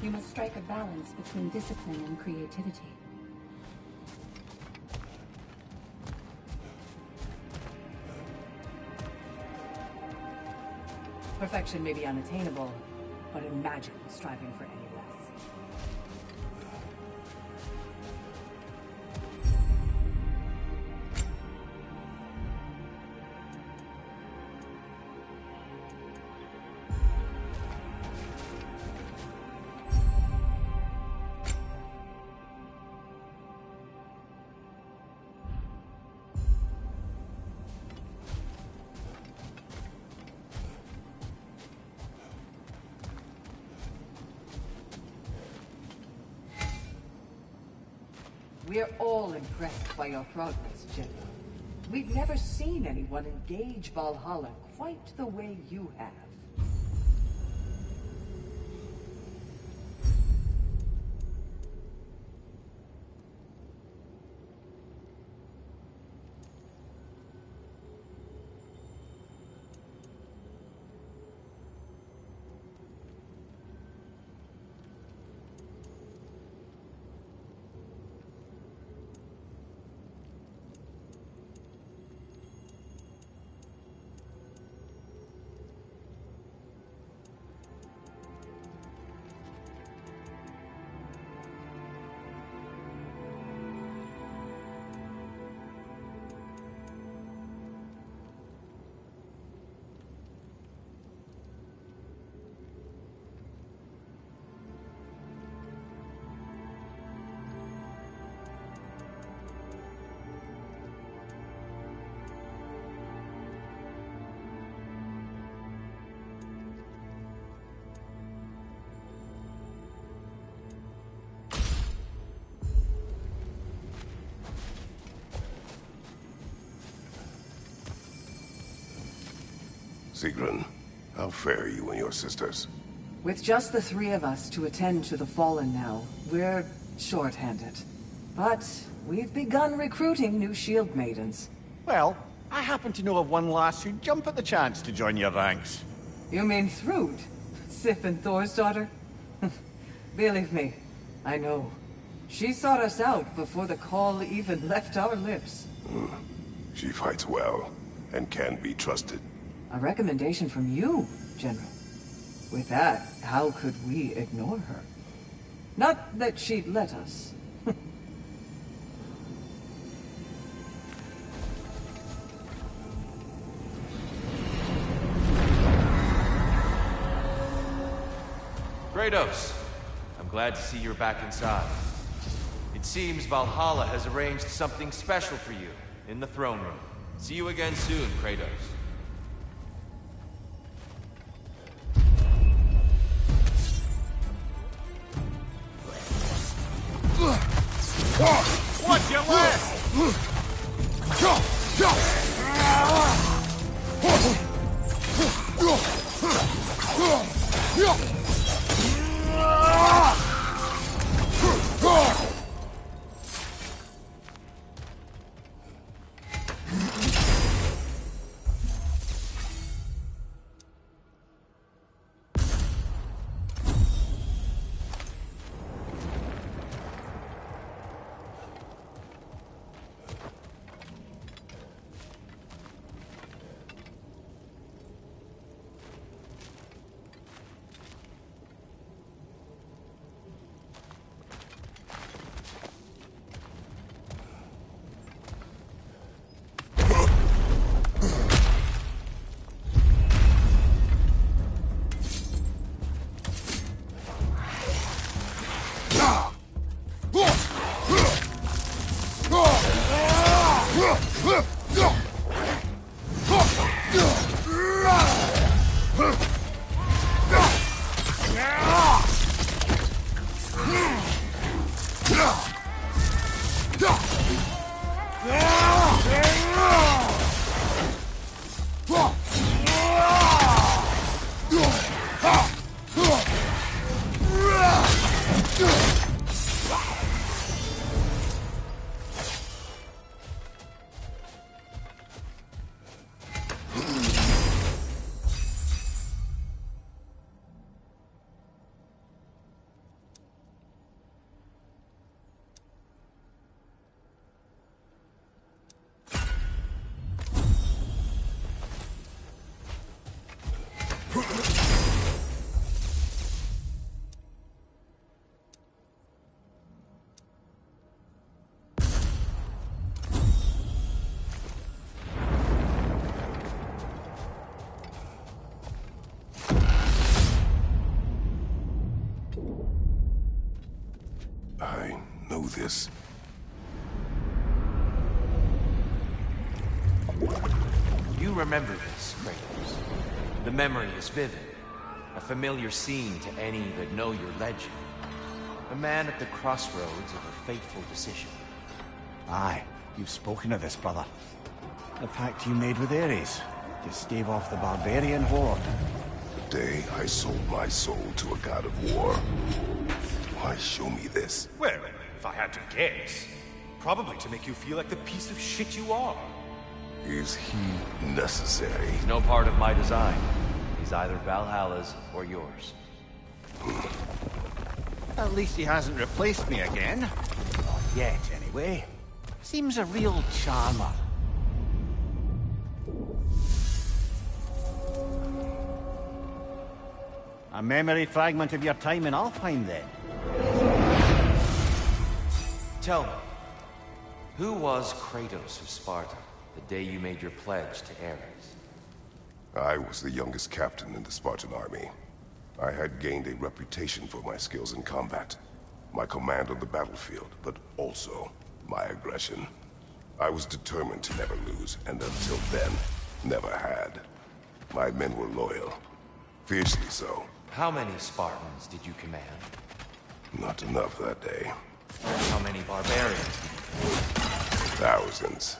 You must strike a balance between discipline and creativity. Perfection may be unattainable, but imagine striving for any less. We're all impressed by your progress, General. We've never seen anyone engage Valhalla quite the way you have. Sigrun, how fare you and your sisters? With just the three of us to attend to the fallen now, we're short-handed. But we've begun recruiting new shield maidens. Well, I happen to know of one lass who'd jump at the chance to join your ranks. You mean Thrud? Sif and Thor's daughter? Believe me, I know. She sought us out before the call even left our lips. She fights well, and can be trusted. A recommendation from you, General. With that, how could we ignore her? Not that she'd let us. Kratos, I'm glad to see you're back inside. It seems Valhalla has arranged something special for you in the throne room. See you again soon, Kratos. What's your list? I know this. You remember this, Kratos. The memory is vivid. A familiar scene to any that know your legend. A man at the crossroads of a fateful decision. Aye, you've spoken of this, brother. The pact you made with Ares to stave off the barbarian horde. The day I sold my soul to a god of war. Why show me this? Well, if I had to guess, probably to make you feel like the piece of shit you are. Is he necessary? He's no part of my design. He's either Valhalla's or yours. At least he hasn't replaced me again. Not yet, anyway. Seems a real charmer. A memory fragment of your time in Alfheim, then? Tell me, who was Kratos of Sparta the day you made your pledge to Ares? I was the youngest captain in the Spartan army. I had gained a reputation for my skills in combat, my command on the battlefield, but also my aggression. I was determined to never lose, and until then, never had. My men were loyal, fiercely so. How many Spartans did you command? Not enough that day. How many barbarians? Thousands.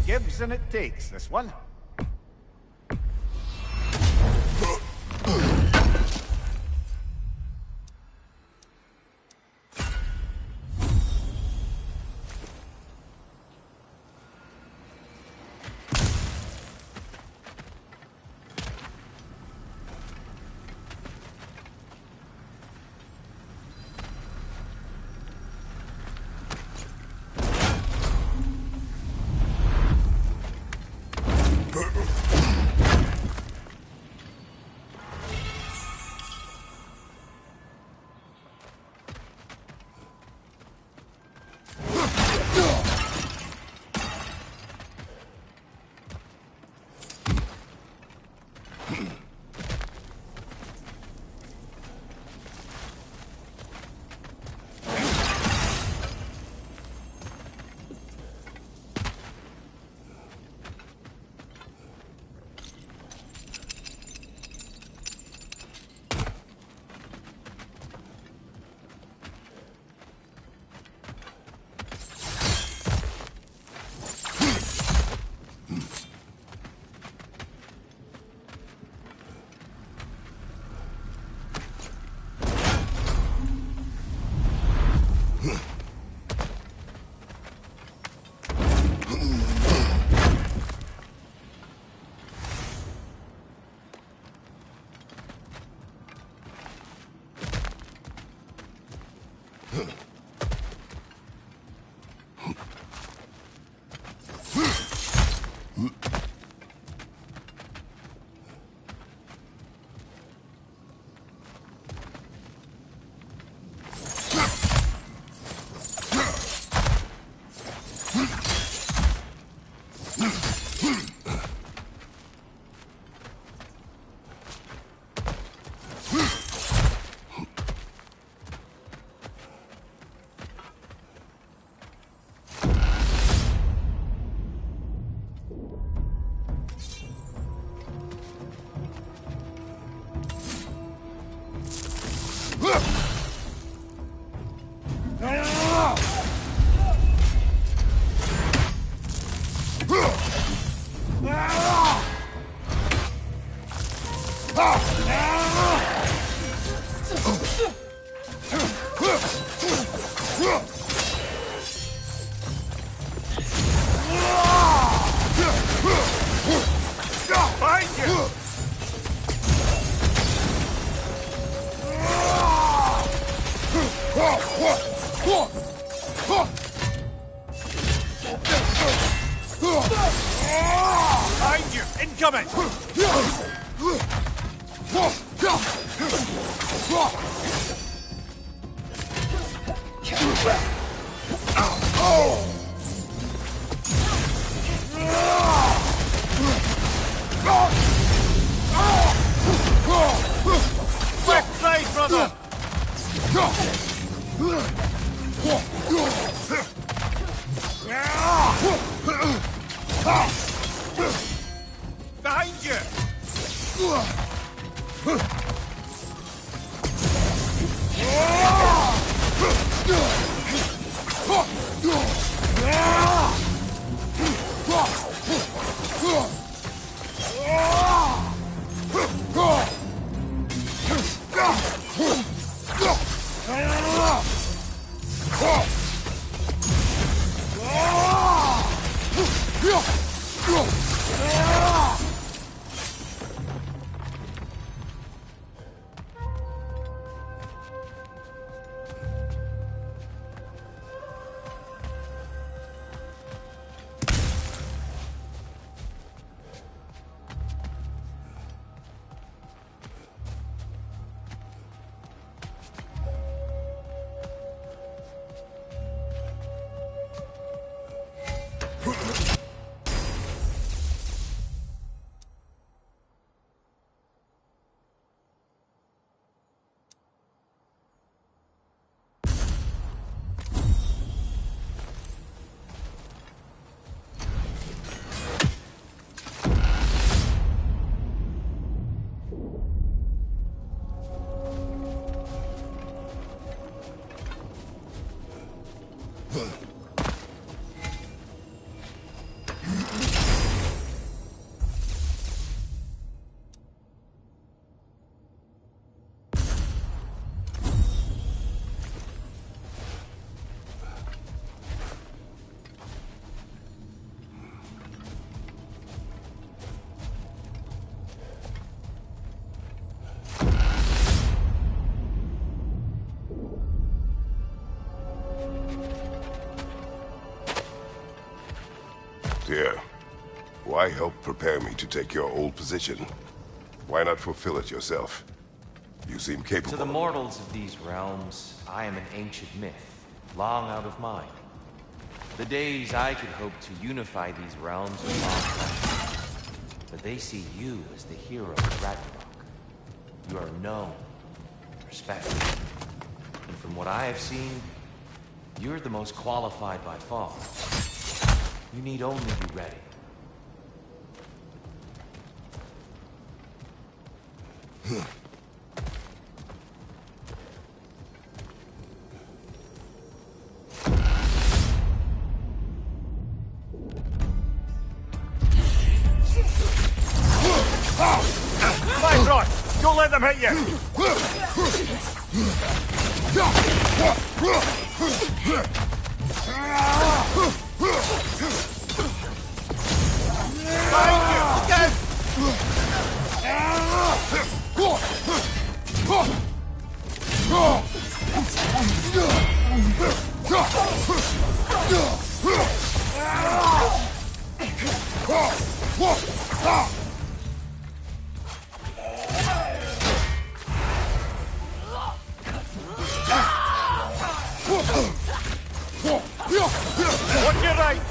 Gives and it takes, this one. Behind you! Behind you! Incoming! Left side, brother! Behind you! Dear, why help prepare me to take your old position? Why not fulfill it yourself? You seem capable. To the mortals of these realms, I am an ancient myth, long out of mind. The days I could hope to unify these realms are long past. But they see you as the hero of Ragnarok. You are known, respected. And from what I have seen, you're the most qualified by far. You need only be ready. Fly rod! Don't let them hit you! Behind you! Again! Watch your right!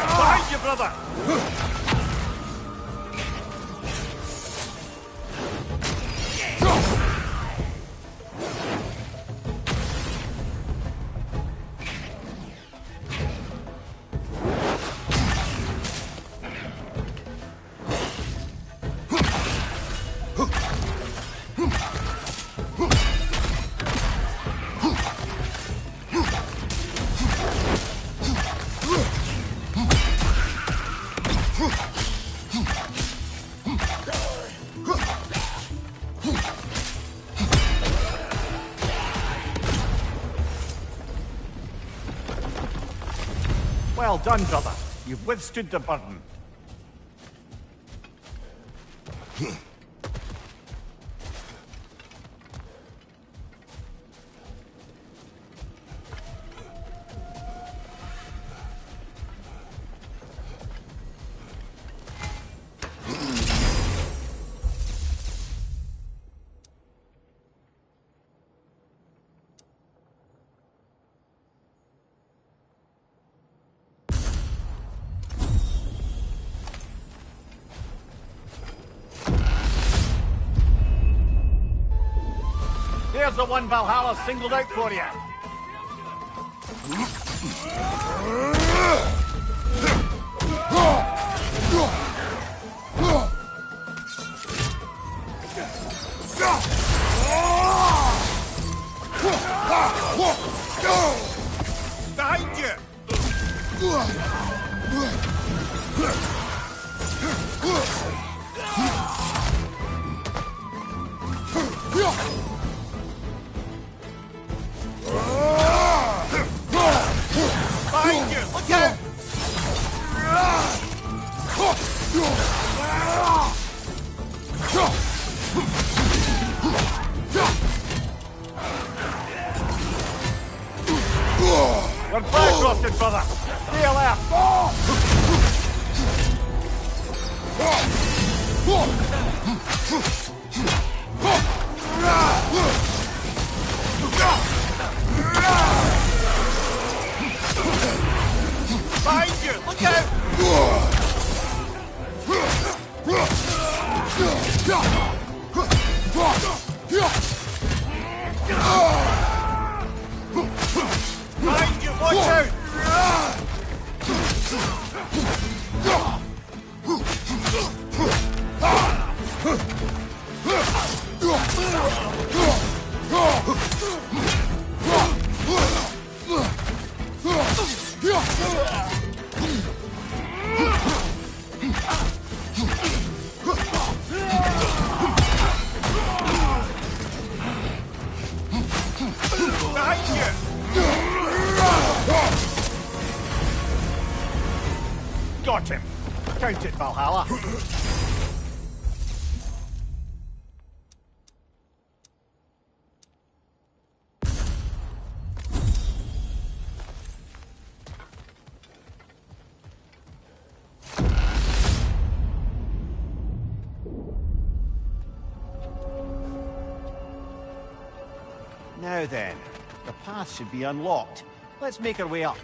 Behind you, brother! Well done, brother. You've withstood the burden. There's the one Valhalla singled out for you. Behind you! Behind you! Look out! You're bankrupted, brother. Stay left. Behind you! Look out! Behind you! Watch out! Behind you! Got him. Count it, Valhalla. Now then, the path should be unlocked. Let's make our way up.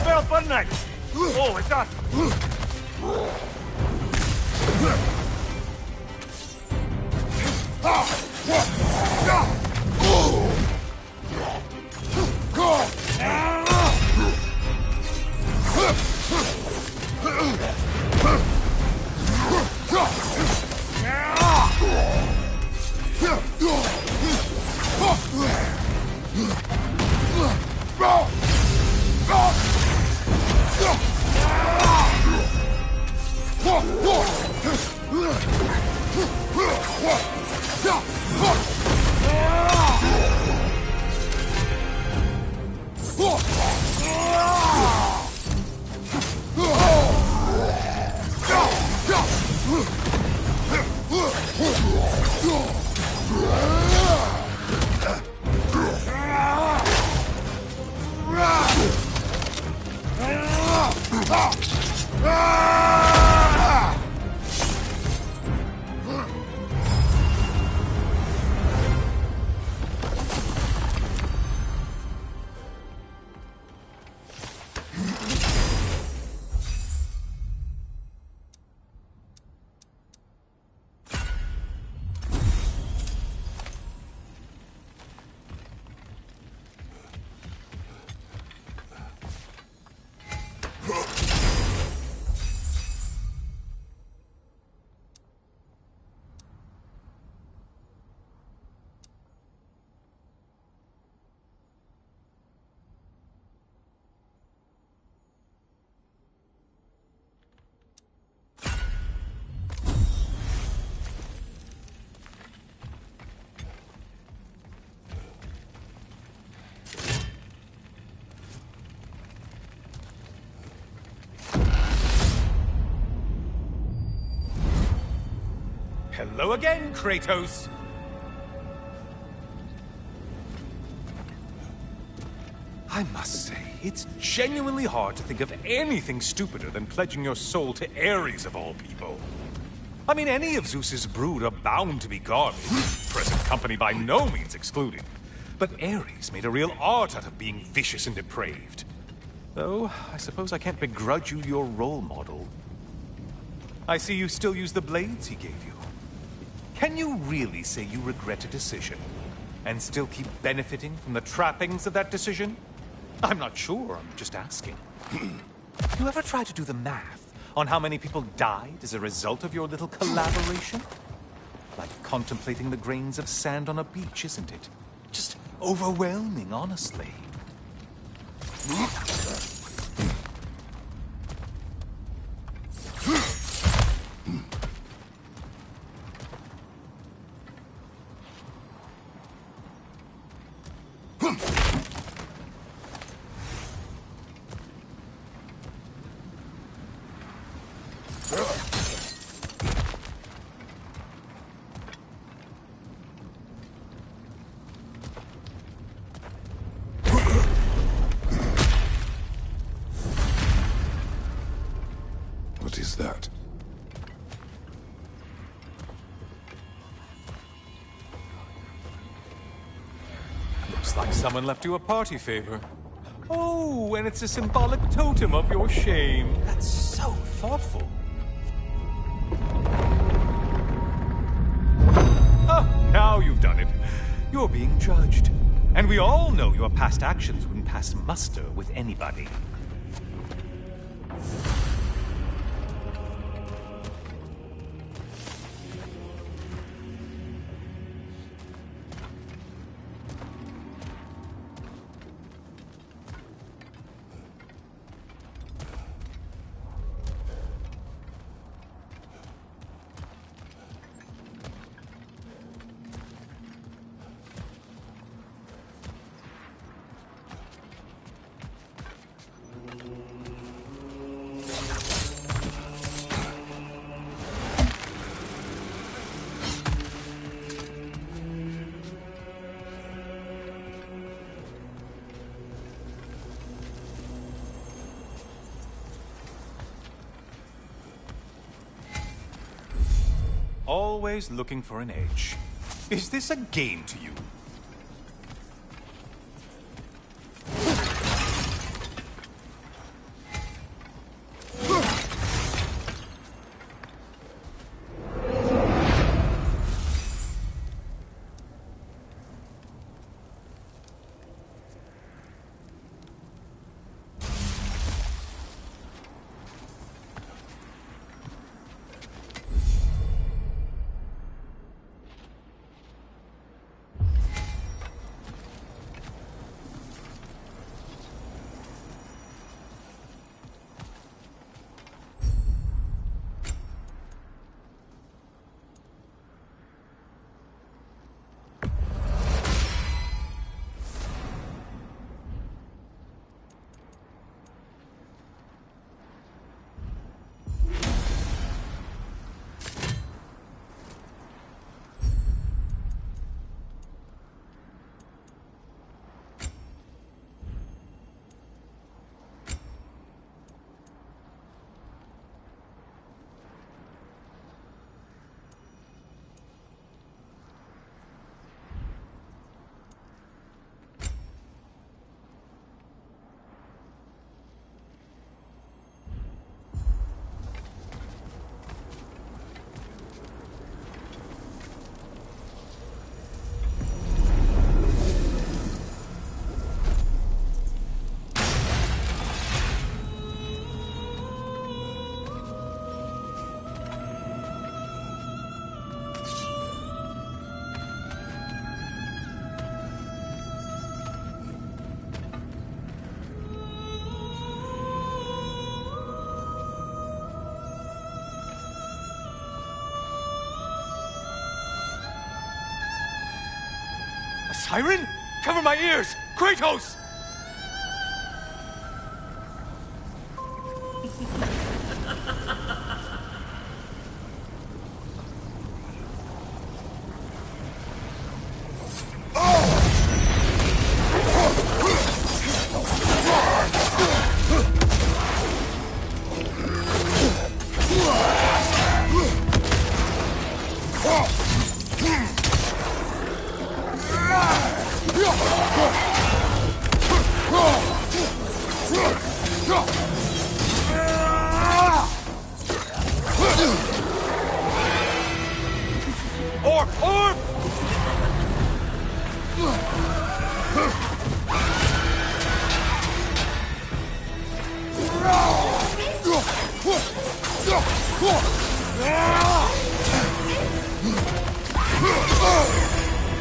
Spell for night! Oh, it's us! Hello again, Kratos! I must say, it's genuinely hard to think of anything stupider than pledging your soul to Ares of all people. I mean, any of Zeus's brood are bound to be garbage, present company by no means excluded. But Ares made a real art out of being vicious and depraved. Though, I suppose I can't begrudge you your role model. I see you still use the blades he gave you. Can you really say you regret a decision, and still keep benefiting from the trappings of that decision? I'm not sure, I'm just asking. You ever try to do the math on how many people died as a result of your little collaboration? Like contemplating the grains of sand on a beach, isn't it? Just overwhelming, honestly. What is that? Looks like someone left you a party favor. Oh, and it's a symbolic totem of your shame. That's so thoughtful. Ah, now you've done it. You're being judged. And we all know your past actions wouldn't pass muster with anybody. always looking for an edge. Is this a game to you? Siren? Cover my ears! Kratos! Orb!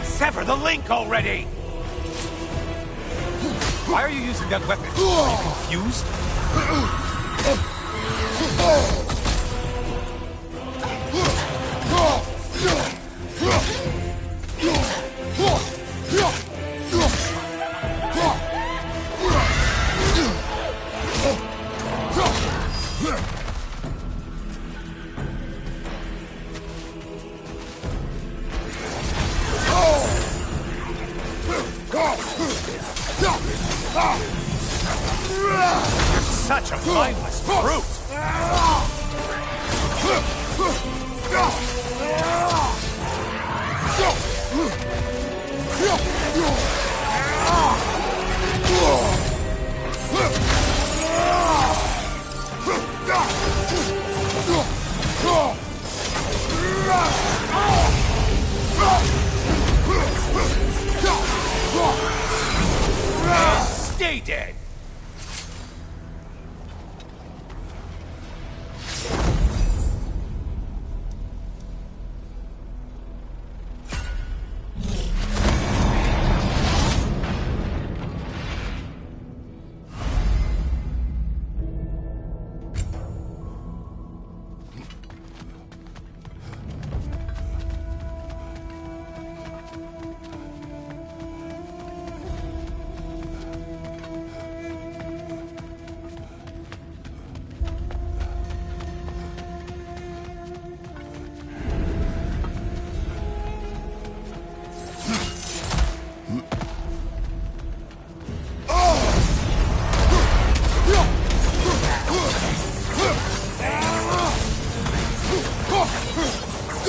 Sever the link already! Why are you using that weapon? Are you confused? You're such a mindless brute! Stay dead!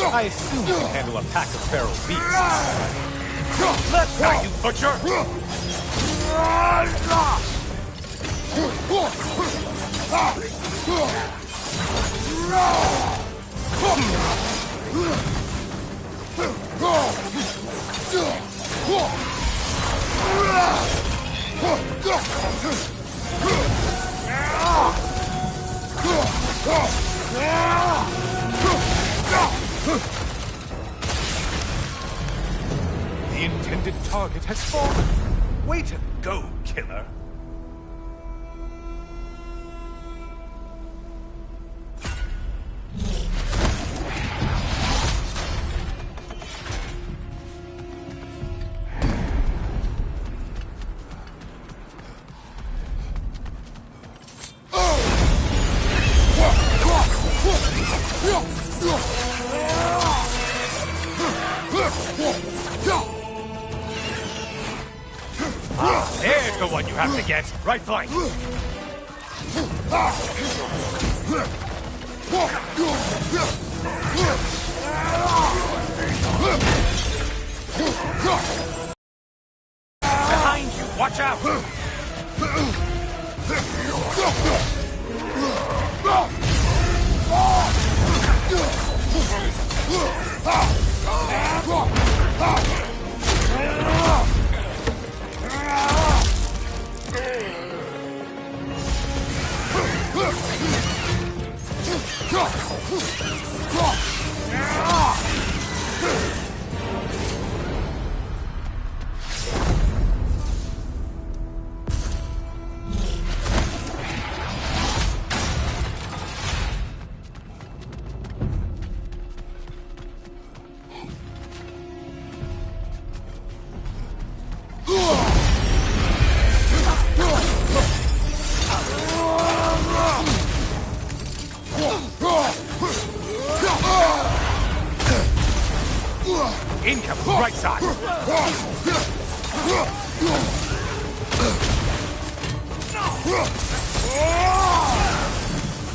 I assume you can handle a pack of feral beasts. Let's go, you butcher! The intended target has fallen. Way to go, killer. There's the one you have to get. Right flank. Behind you. Watch out. Incoming, right side.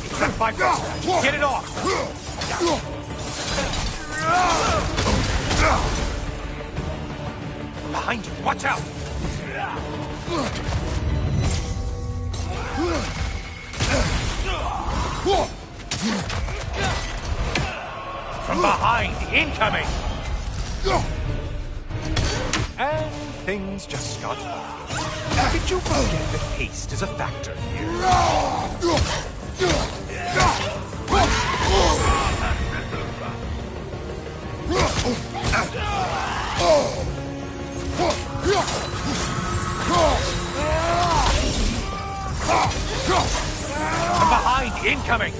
It's that 5 -star. Get it off. Behind you, watch out. From behind, incoming. And things just got hard. Did you forget that haste is a factor here? From behind, incoming.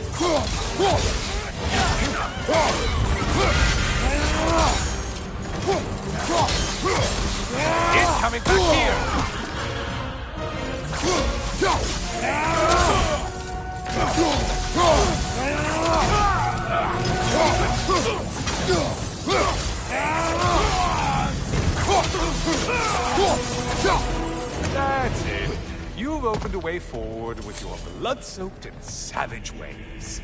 Incoming back here! That's it. You've opened a way forward with your blood-soaked and savage ways.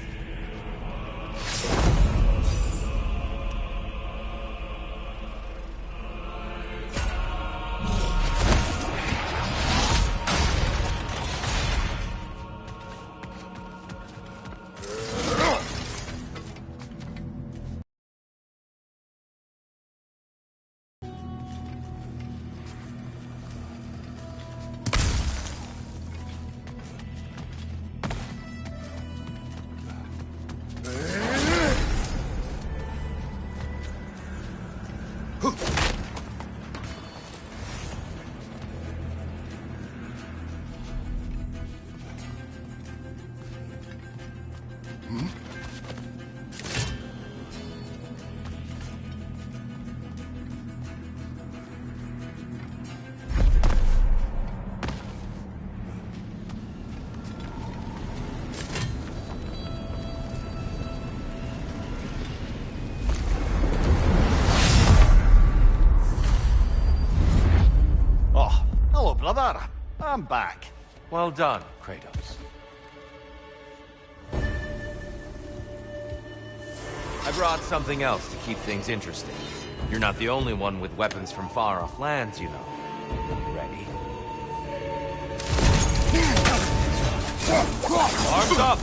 Brother, I'm back. Well done, Kratos. I brought something else to keep things interesting. You're not the only one with weapons from far-off lands, you know. Ready? Arms up!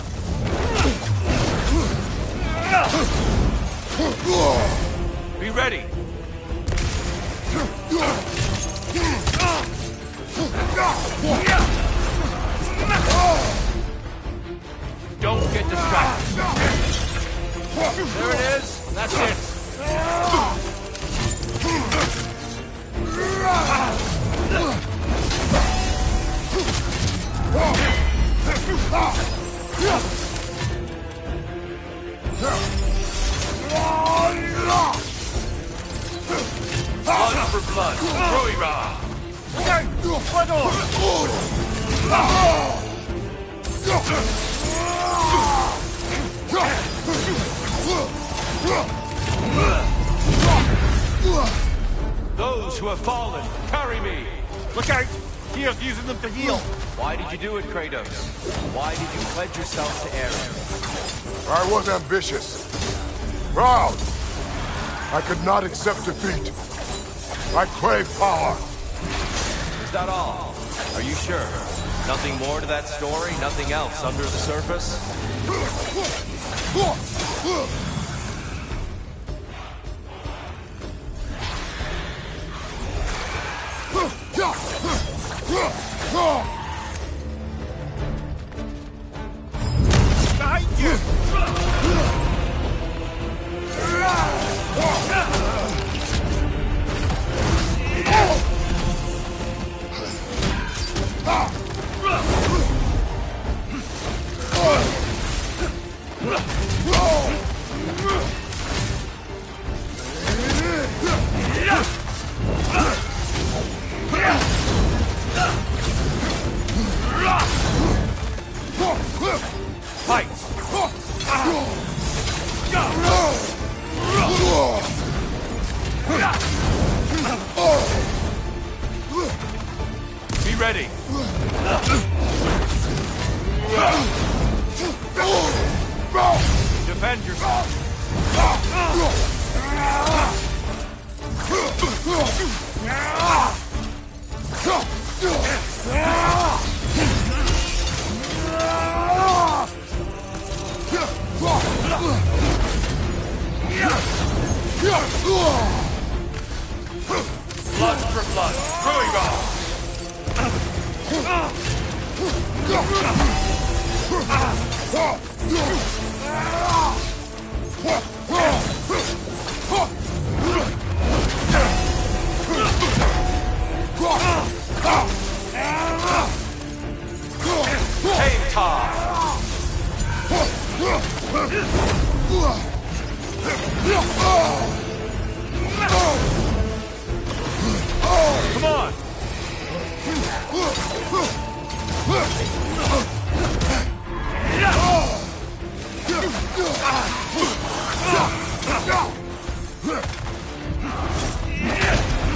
Be ready! Don't get distracted. There it is. That's it. Blood for blood. Roira. Those who have fallen, carry me! Look out! Gear's using them to heal! Why did you do it, Kratos? Why did you pledge yourself to Ares? I was ambitious. Proud. I could not accept defeat. I crave power. Is that all? Are you sure? Nothing more to that story? Nothing else under the surface? Behind you! Be ready. Defend yourself. Blood for blood. Hey, Tom. Come on!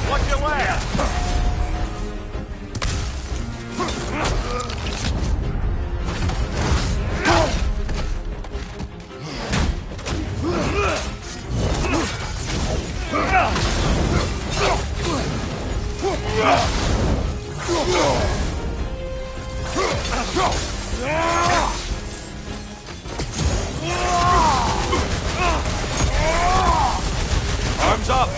Watch your way! Arms up!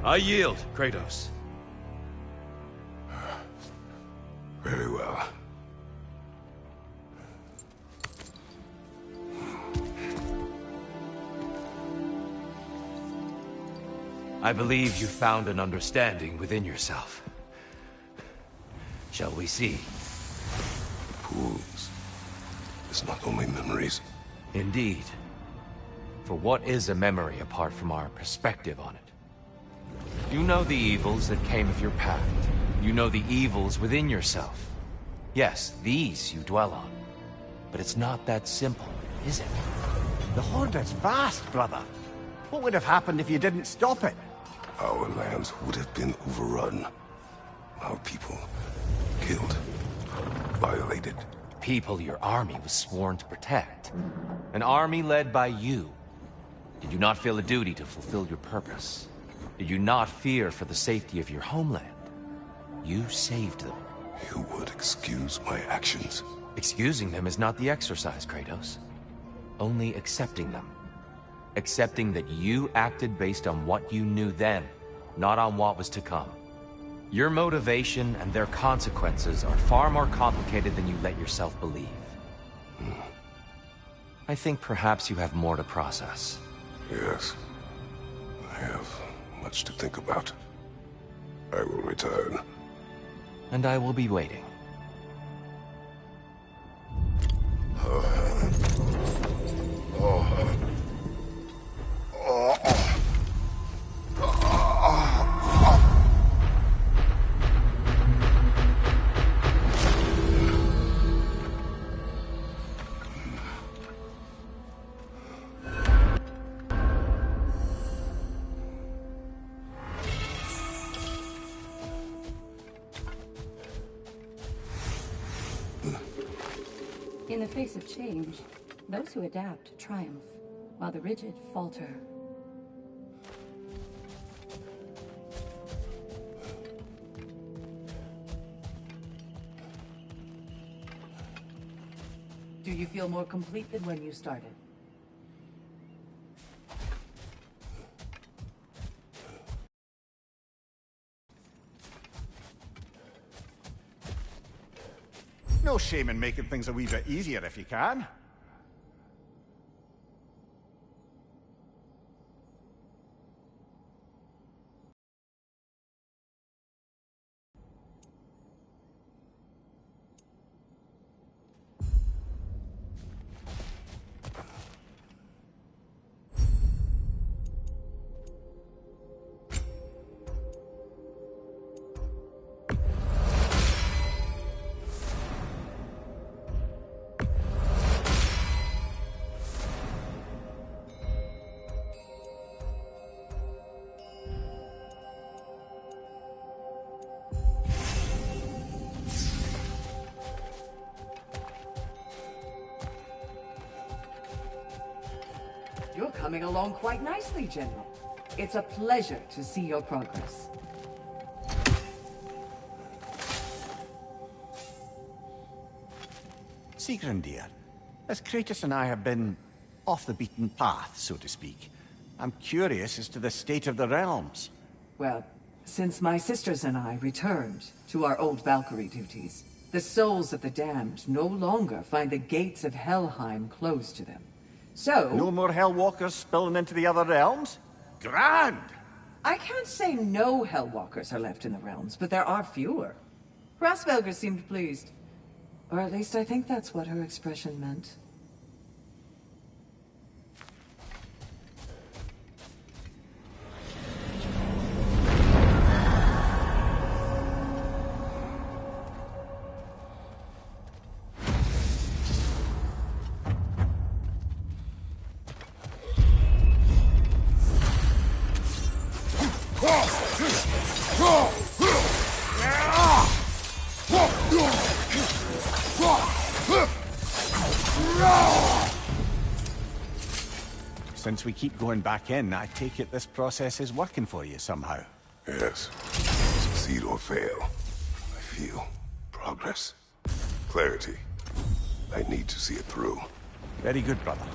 I yield, Kratos. Very well. I believe you found an understanding within yourself. Shall we see? Fools. It's not only memories. Indeed. For what is a memory apart from our perspective on it? You know the evils that came of your path. You know the evils within yourself. Yes, these you dwell on. But it's not that simple, is it? The Horde is vast, brother. What would have happened if you didn't stop it? Our lands would have been overrun. Our people killed, violated. People your army was sworn to protect. An army led by you. Did you not feel a duty to fulfill your purpose? Did you not fear for the safety of your homeland? You saved them. You would excuse my actions? Excusing them is not the exercise, Kratos. Only accepting them. Accepting that you acted based on what you knew then, not on what was to come. Your motivation and their consequences are far more complicated than you let yourself believe. I think perhaps you have more to process. Yes. I have much to think about. I will return. And I will be waiting. In the face of change, those who adapt triumph, while the rigid falter. Do you feel more complete than when you started? No shame in making things a wee bit easier if you can. You're coming along quite nicely, General. It's a pleasure to see your progress. Sigrun, dear, as Kratos and I have been off the beaten path, so to speak, I'm curious as to the state of the realms. Well, since my sisters and I returned to our old Valkyrie duties, the souls of the damned no longer find the gates of Helheim closed to them. So... No more Hellwalkers spilling into the other realms? Grand! I can't say no Hellwalkers are left in the realms, but there are fewer. Rasvelger seemed pleased. Or at least I think that's what her expression meant. Since we keep going back in, I take it this process is working for you somehow. Yes. Succeed or fail. I feel progress. Clarity. I need to see it through. Very good, brother.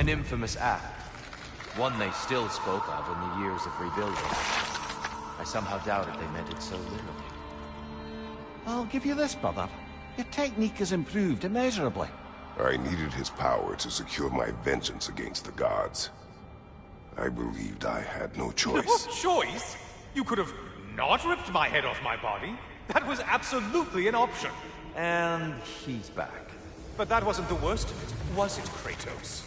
An infamous act. One they still spoke of in the years of rebuilding. I somehow doubted they meant it so literally. I'll give you this, brother. Your technique has improved immeasurably. I needed his power to secure my vengeance against the gods. I believed I had no choice. Choice? You could have not ripped my head off my body. That was absolutely an option. And he's back. But that wasn't the worst of it, was it, Kratos?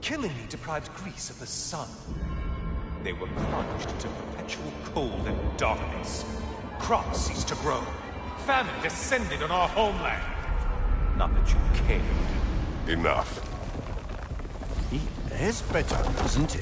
Killing me deprived Greece of the sun. They were plunged into perpetual cold and darkness. Crops ceased to grow. Famine descended on our homeland. Not that you cared. Enough. He is bitter, isn't he?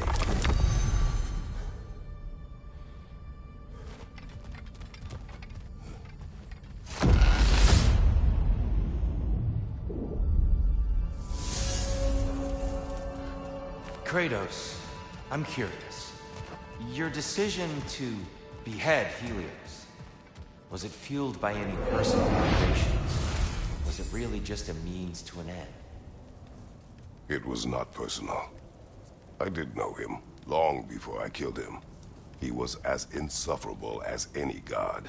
Kratos, I'm curious. Your decision to behead Helios, was it fueled by any personal motivations? Was it really just a means to an end? It was not personal. I did know him, long before I killed him. He was as insufferable as any god.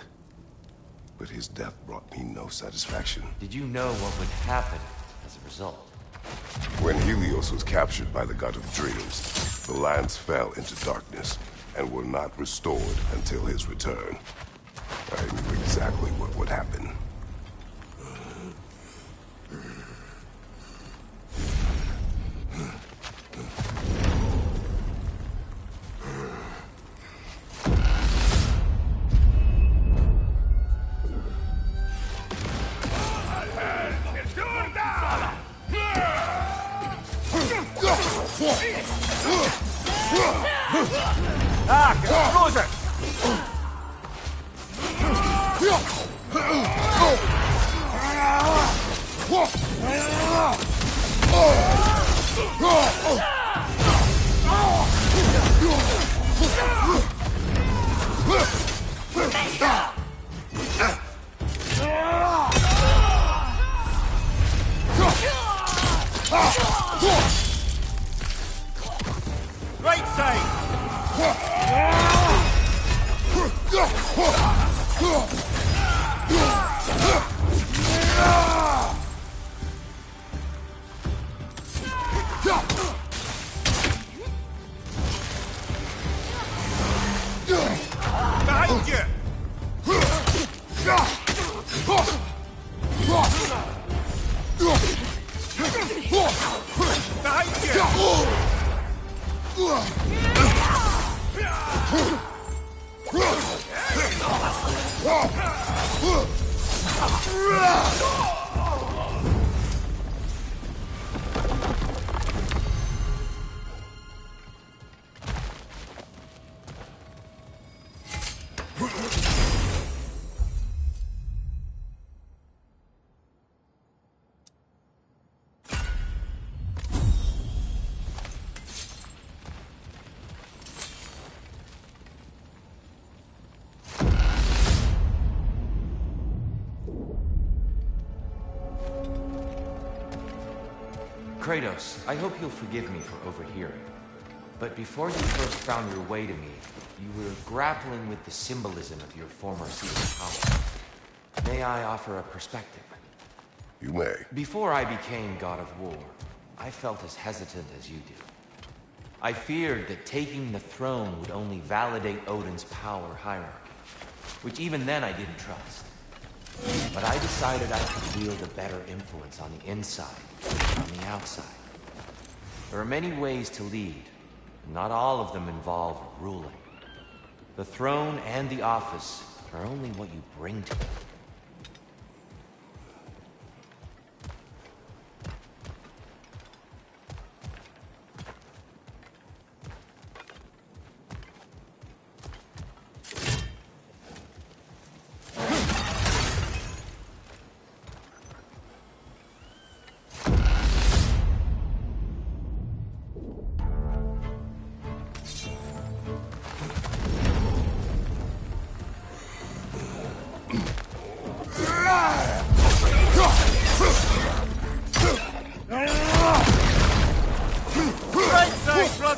But his death brought me no satisfaction. Did you know what would happen as a result? When Helios was captured by the god of dreams, the lands fell into darkness and were not restored until his return. I knew exactly what would happen. Great save! Behind you! Behind Kratos, I hope you'll forgive me for overhearing. But before you first found your way to me, you were grappling with the symbolism of your former seat of power. May I offer a perspective? You may. Before I became God of War, I felt as hesitant as you do. I feared that taking the throne would only validate Odin's power hierarchy, which even then I didn't trust. But I decided I could wield a better influence on the inside than on the outside. There are many ways to lead, and not all of them involve ruling. The throne and the office are only what you bring to it.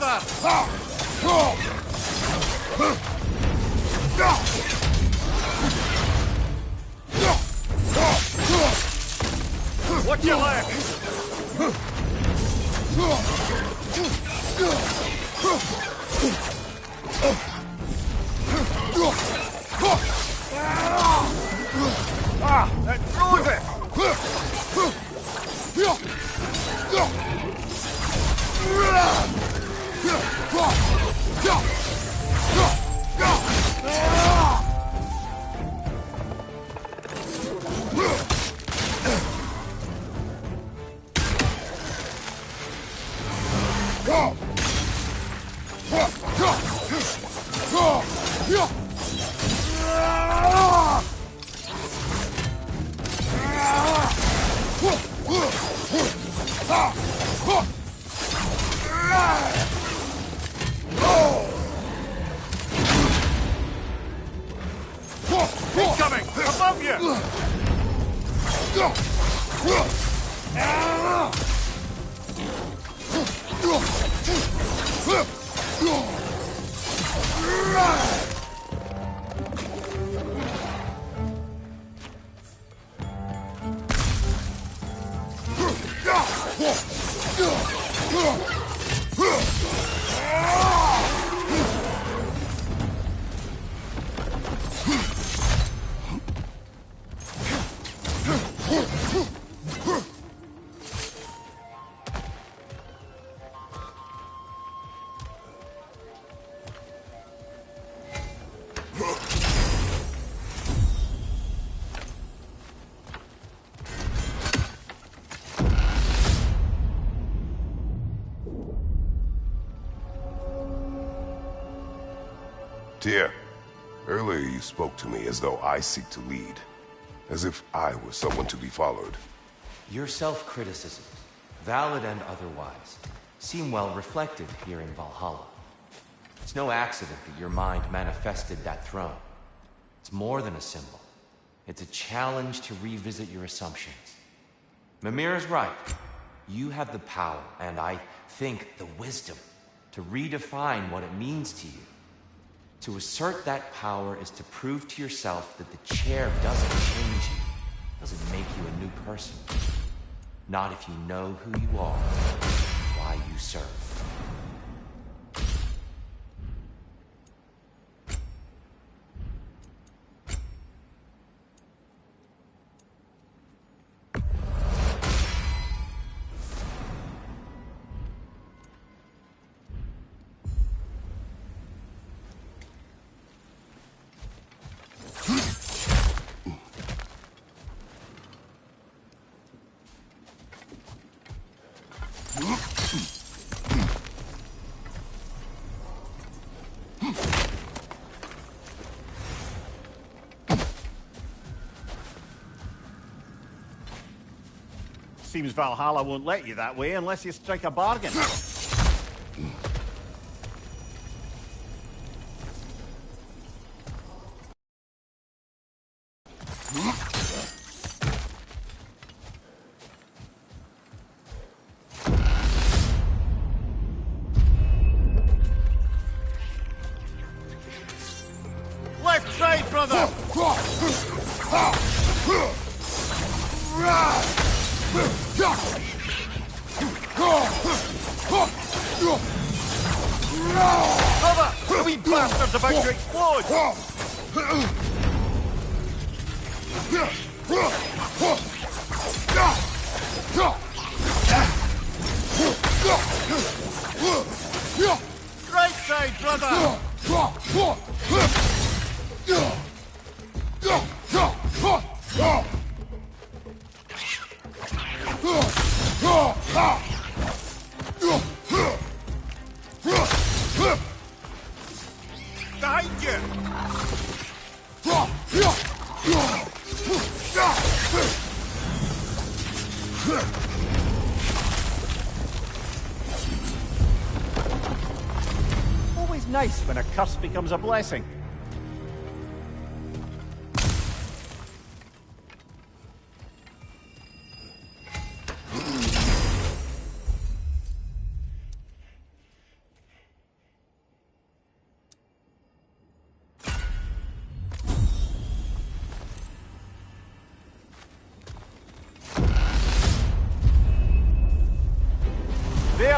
brother! Watch your left! Ah, that throws Incoming! Above you! Tyr, earlier you spoke to me as though I seek to lead. As if I were someone to be followed. Your self-criticisms, valid and otherwise, seem well reflected here in Valhalla. It's no accident that your mind manifested that throne. It's more than a symbol. It's a challenge to revisit your assumptions. Mimir is right. You have the power, and I think the wisdom, to redefine what it means to you. To assert that power is to prove to yourself that the chair doesn't change you, doesn't make you a new person. Not if you know who you are, why you serve. Seems Valhalla won't let you that way unless you strike a bargain. Left side, brother! Brother! The wee bastard's about to explode! Right side, brother! Behind you! Always nice when a curse becomes a blessing.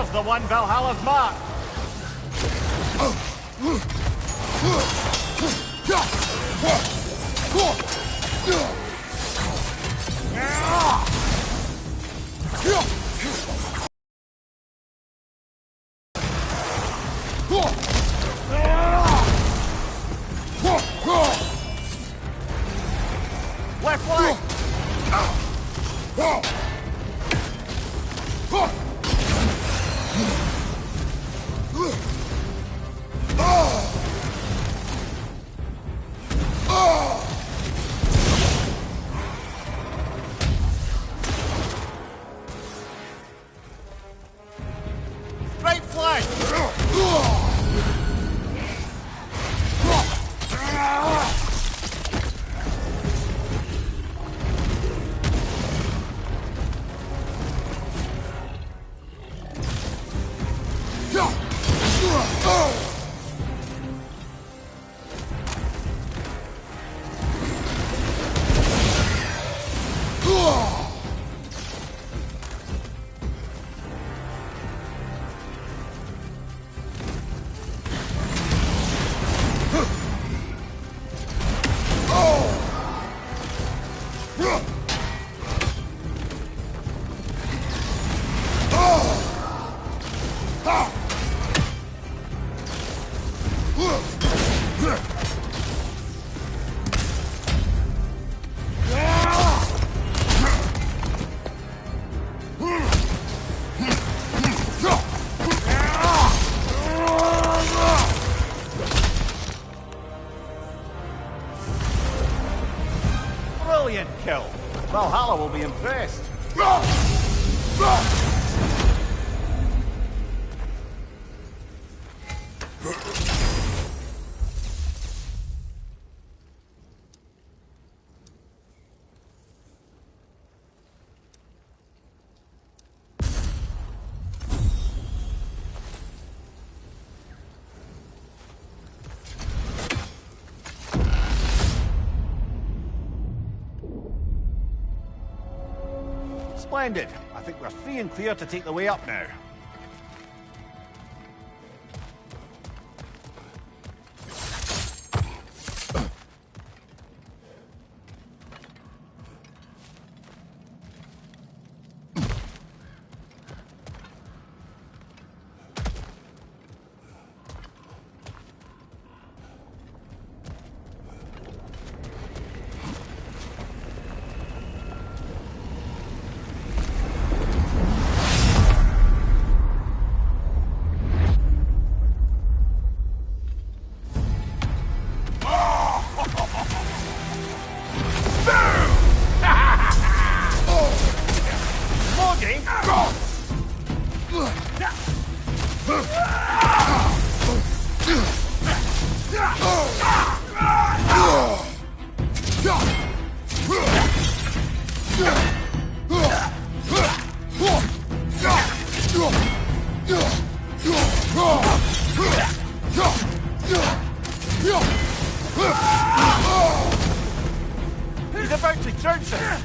There's the one Valhalla's marked. Left flank! Right flank! Brilliant kill. Valhalla will be impressed. Splendid. I think we're free and clear to take the way up now. He's about to trounce us!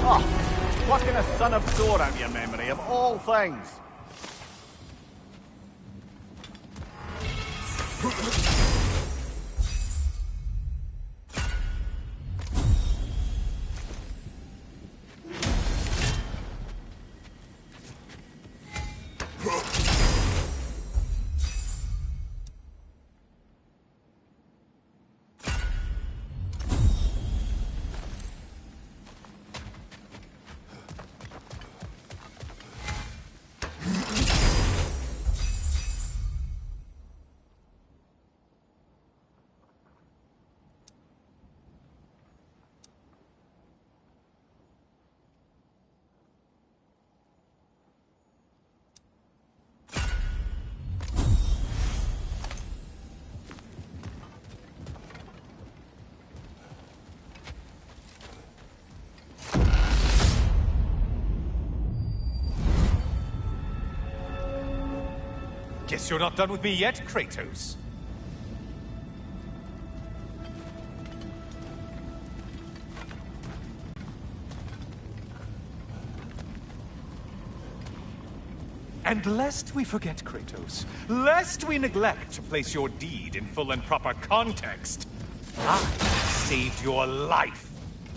Oh, plucking a son of Thor out of your memory, of all things. Guess you're not done with me yet, Kratos. And lest we forget, Kratos, lest we neglect to place your deed in full and proper context, I saved your life.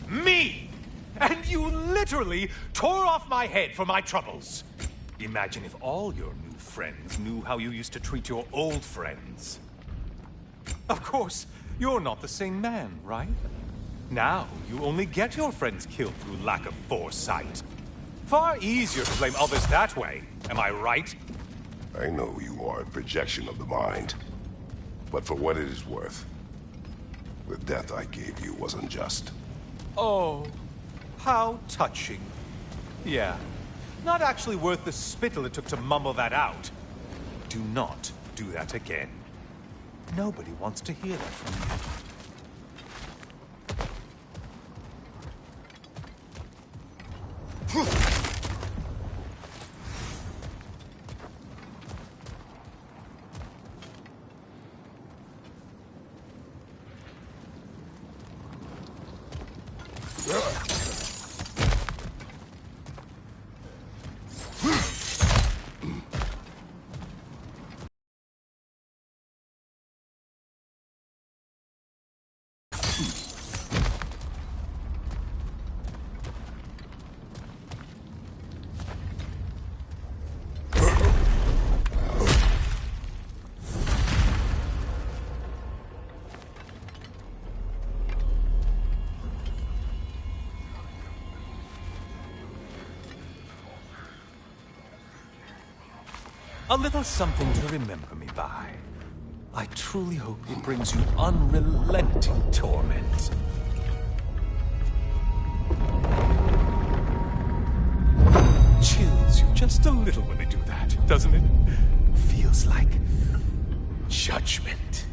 Me! And you literally tore off my head for my troubles. Imagine if all your new friends knew how you used to treat your old friends. Of course, you're not the same man, right? Now, you only get your friends killed through lack of foresight. Far easier to blame others that way, am I right? I know you are a projection of the mind. But for what it is worth, the death I gave you wasn't just. Oh, how touching. Yeah, not actually worth the spittle it took to mumble that out. Do not do that again. Nobody wants to hear that from you. A little something to remember me by. I truly hope it brings you unrelenting torment. Chills you just a little when they do that, doesn't it? Feels like judgment.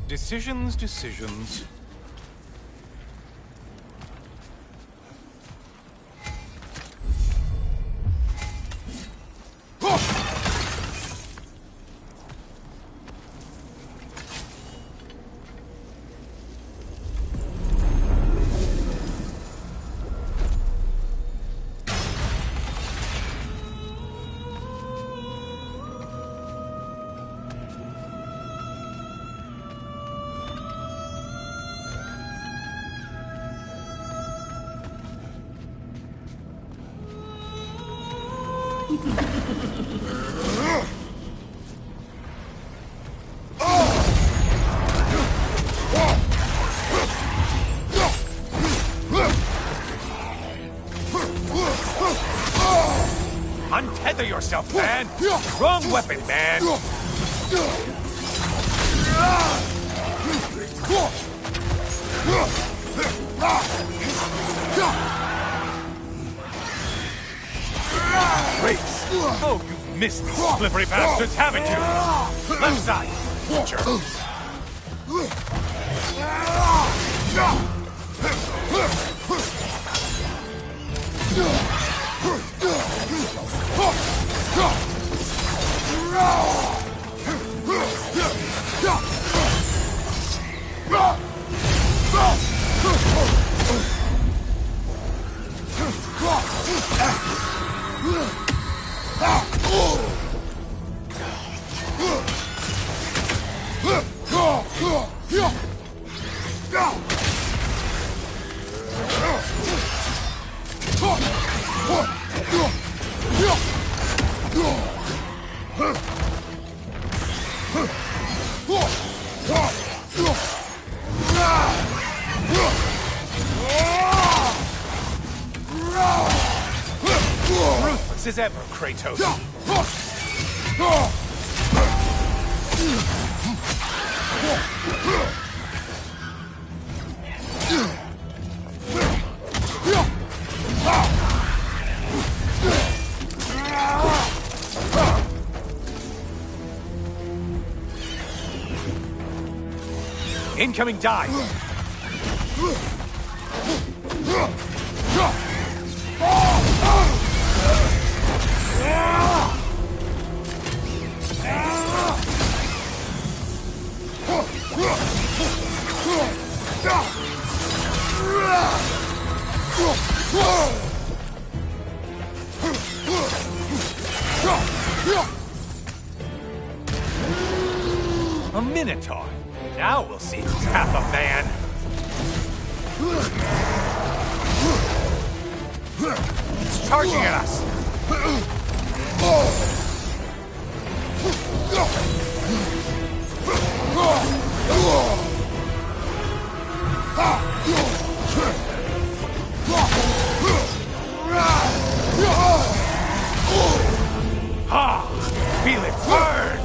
Decisions, decisions. Untether yourself, man! Wrong weapon, man! Oh, you've missed these slippery bastards, haven't you? Left side! Jerk. Ruthless as ever, Kratos. Incoming dive! A Minotaur. Now we'll see who's half a man. It's charging at us. Ha! Feel it burn!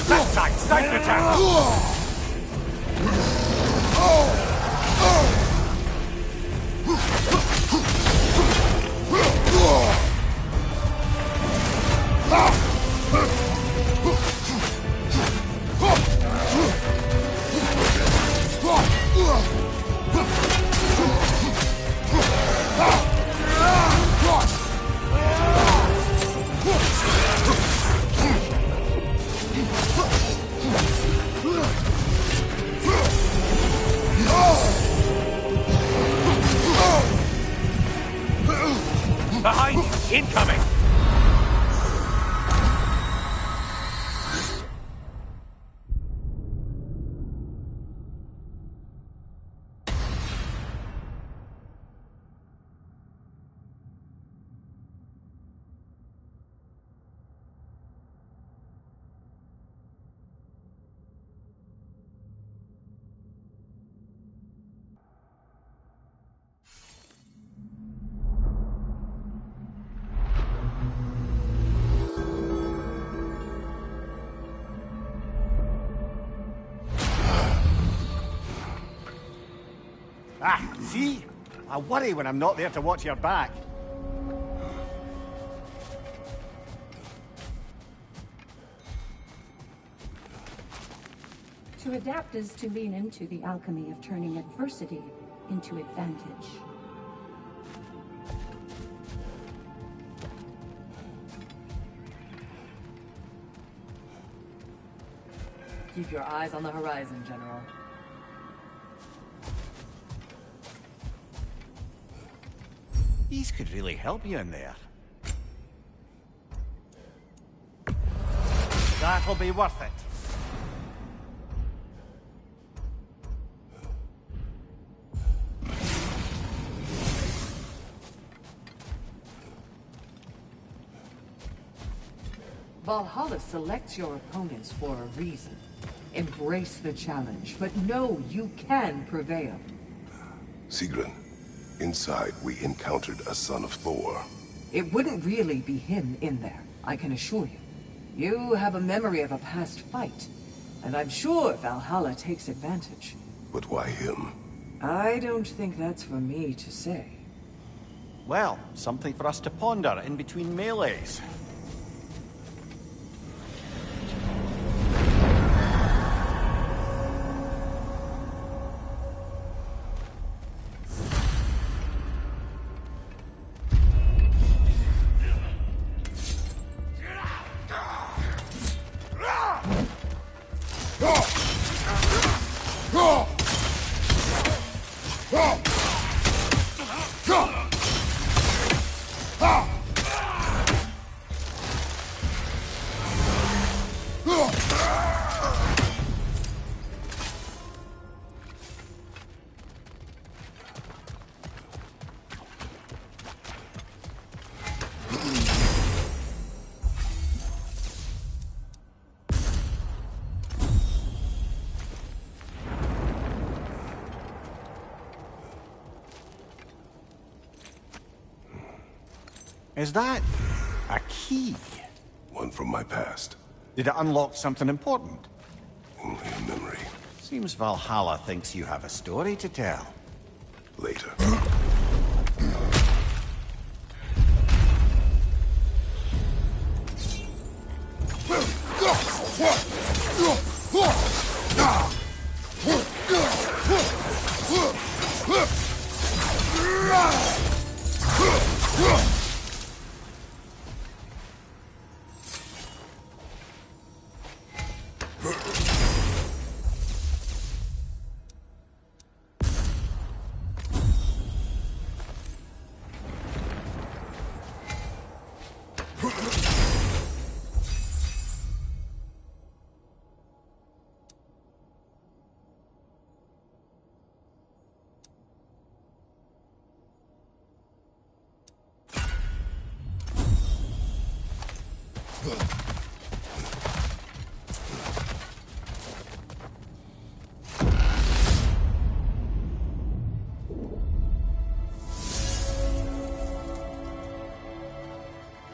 That side, sniper attack! Behind you! Incoming! Ah, see? I worry when I'm not there to watch your back. To adapt is to lean into the alchemy of turning adversity into advantage. Keep your eyes on the horizon, General. These could really help you in there. That'll be worth it. Valhalla selects your opponents for a reason. Embrace the challenge, but know you can prevail. Sigrun, inside we encountered a son of Thor. It wouldn't really be him in there, I can assure you. You have a memory of a past fight, and I'm sure Valhalla takes advantage. But why him? I don't think that's for me to say. Well, something for us to ponder in between melees. Is that a key? One from my past. Did it unlock something important? Only a memory. Seems Valhalla thinks you have a story to tell. Later.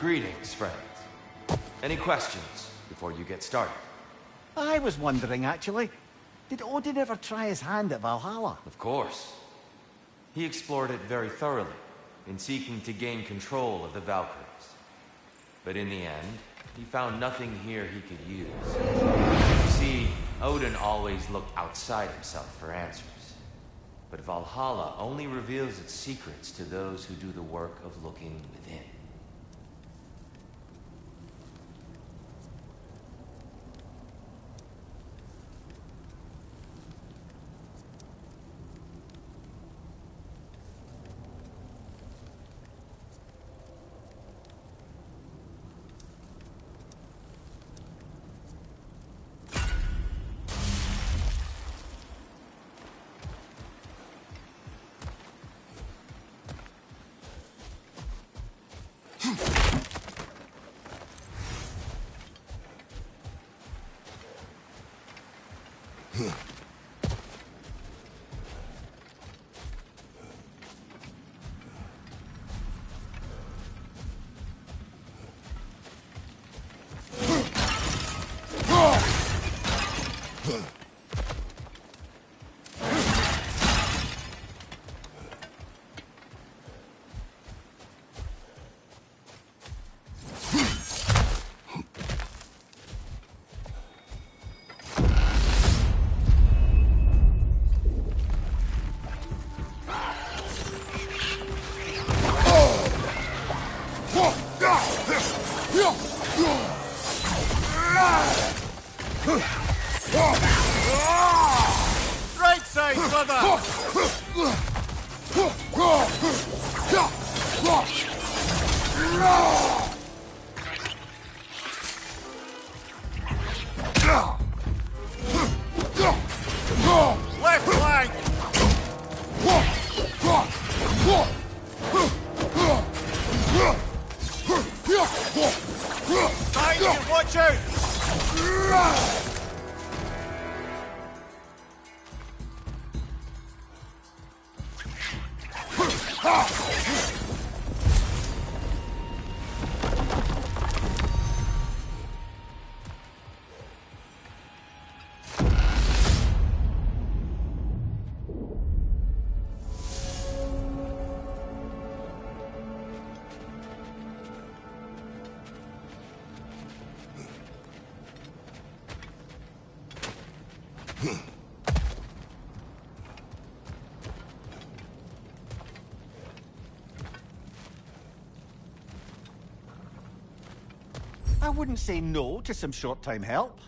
Greetings, friends. Any questions before you get started? I was wondering, actually. Did Odin ever try his hand at Valhalla? Of course. He explored it very thoroughly, in seeking to gain control of the Valkyries. But in the end, he found nothing here he could use. You see, Odin always looked outside himself for answers. But Valhalla only reveals its secrets to those who do the work of looking within. Right side, brother! Left flank! Behind you, watch out! I wouldn't say no to some short-time help.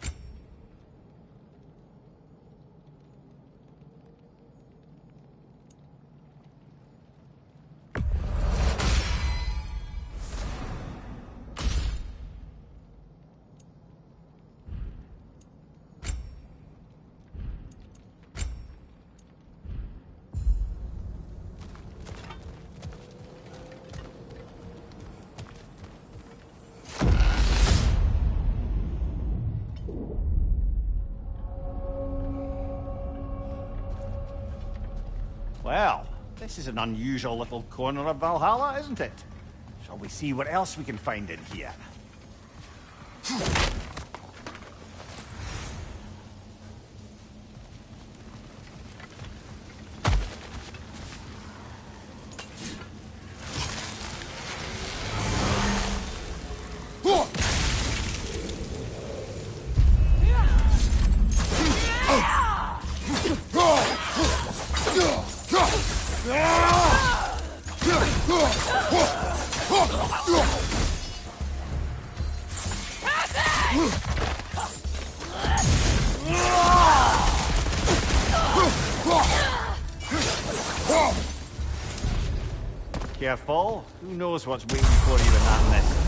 Well, this is an unusual little corner of Valhalla, isn't it? Shall we see what else we can find in here? Careful. Who knows what's waiting for you in that mess?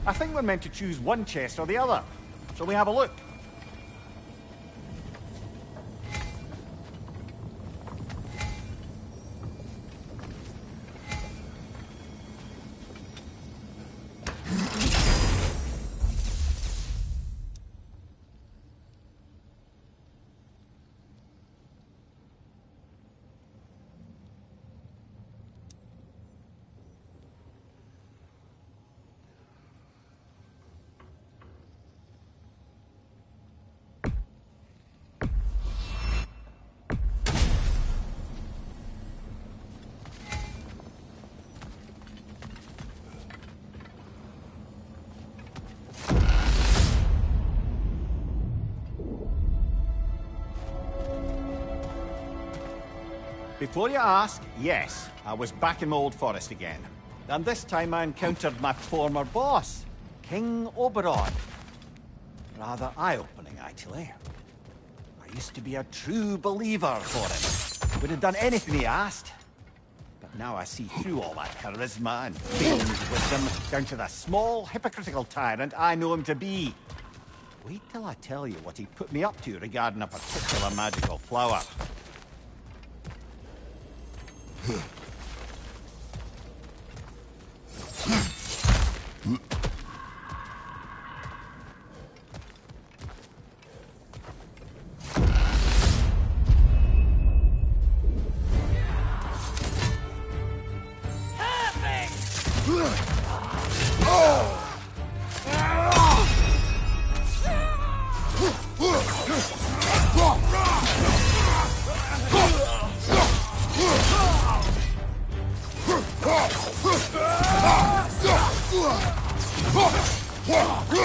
I think we're meant to choose one chest or the other. Shall we have a look? Before you ask, yes, I was back in my old forest again. And this time I encountered my former boss, King Oberon. Rather eye-opening, actually. I used to be a true believer for him. Would have done anything he asked. But now I see through all that charisma and feigned wisdom down to the small, hypocritical tyrant I know him to be. Wait till I tell you what he put me up to regarding a particular magical flower.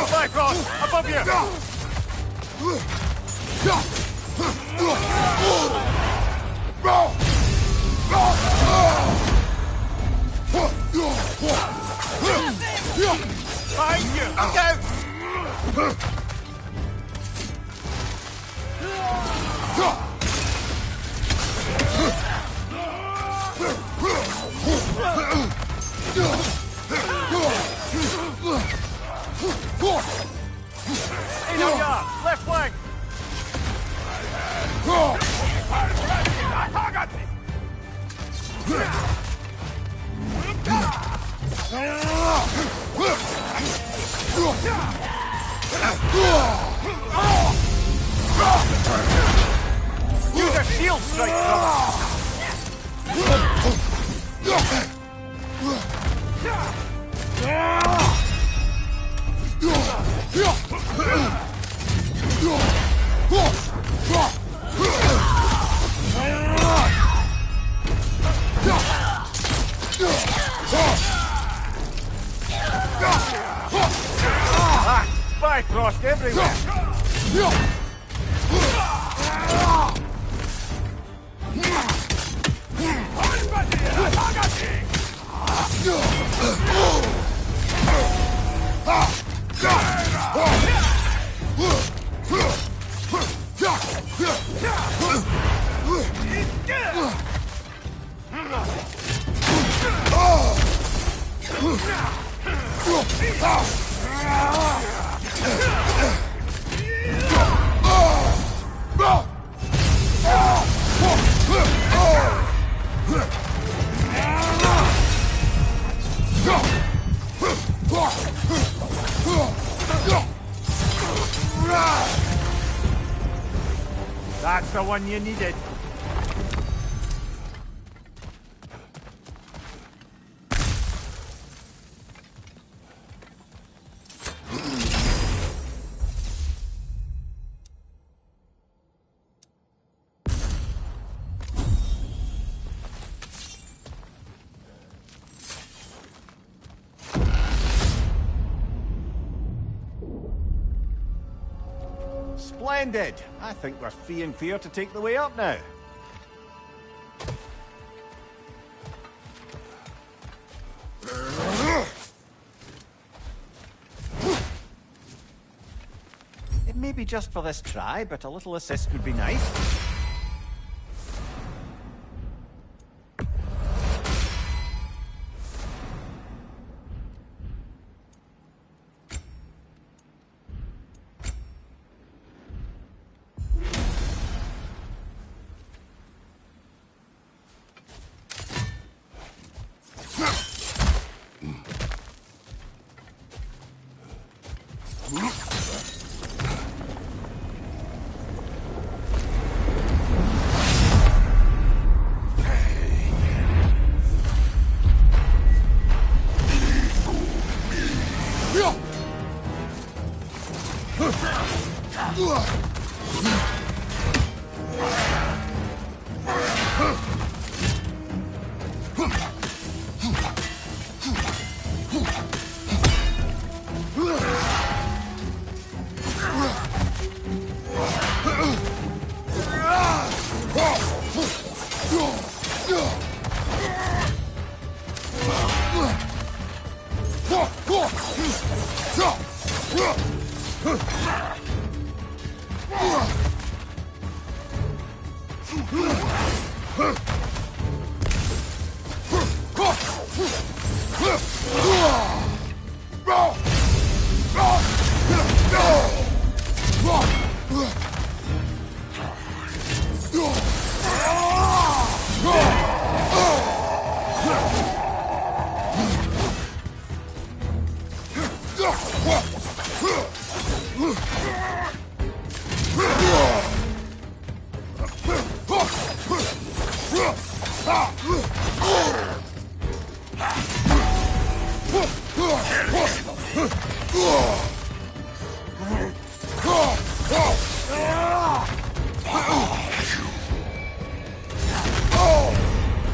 Cyclops, above you! Behind you! Look out! In your yard, left flank! Use a shield strike, brother! Bifrost everywhere! That's the one you needed. Splendid! I think we're free and fair to take the way up now. It may be just for this try, but a little assist would be nice.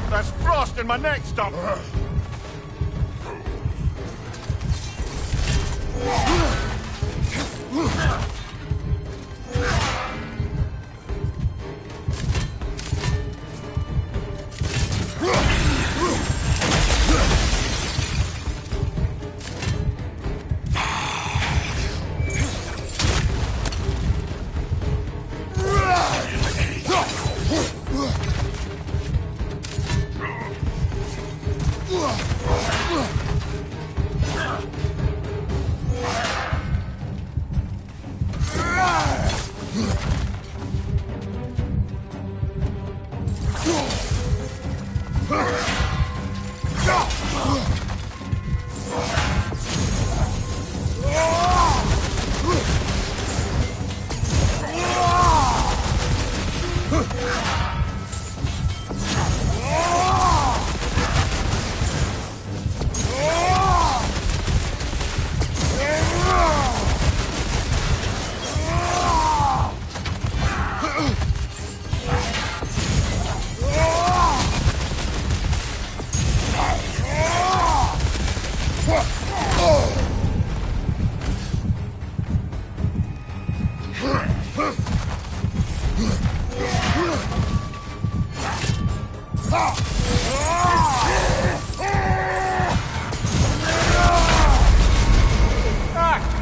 There's frost in my neck stump!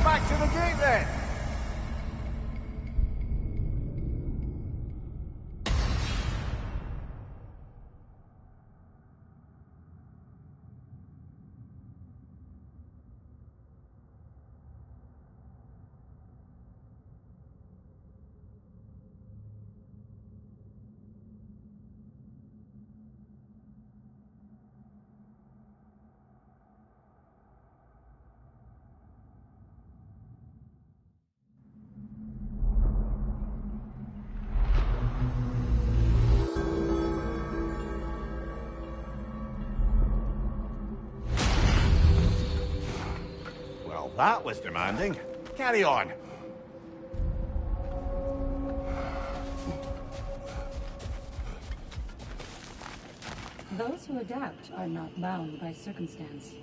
Back to the gate then! Well, that was demanding. Carry on. Those who adapt are not bound by circumstance.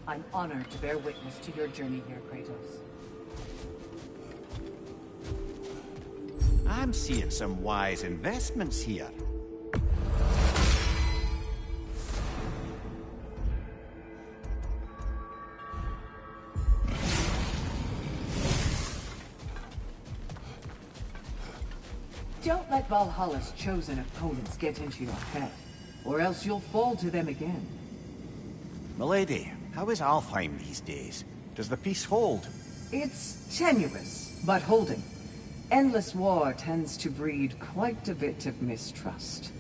I'm honored to bear witness to your journey here, Kratos. I'm seeing some wise investments here. Don't let Valhalla's chosen opponents get into your head, or else you'll fall to them again. Milady, how is Alfheim these days? Does the peace hold? It's tenuous, but holding. Endless war tends to breed quite a bit of mistrust.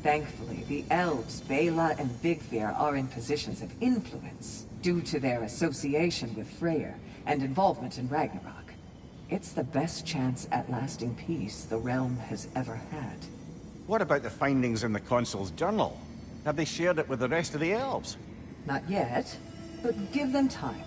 Thankfully, the elves, Bela and Vigfir, are in positions of influence, due to their association with Freyr and involvement in Ragnarok. It's the best chance at lasting peace the realm has ever had. What about the findings in the Consul's journal? Have they shared it with the rest of the elves? Not yet, but give them time.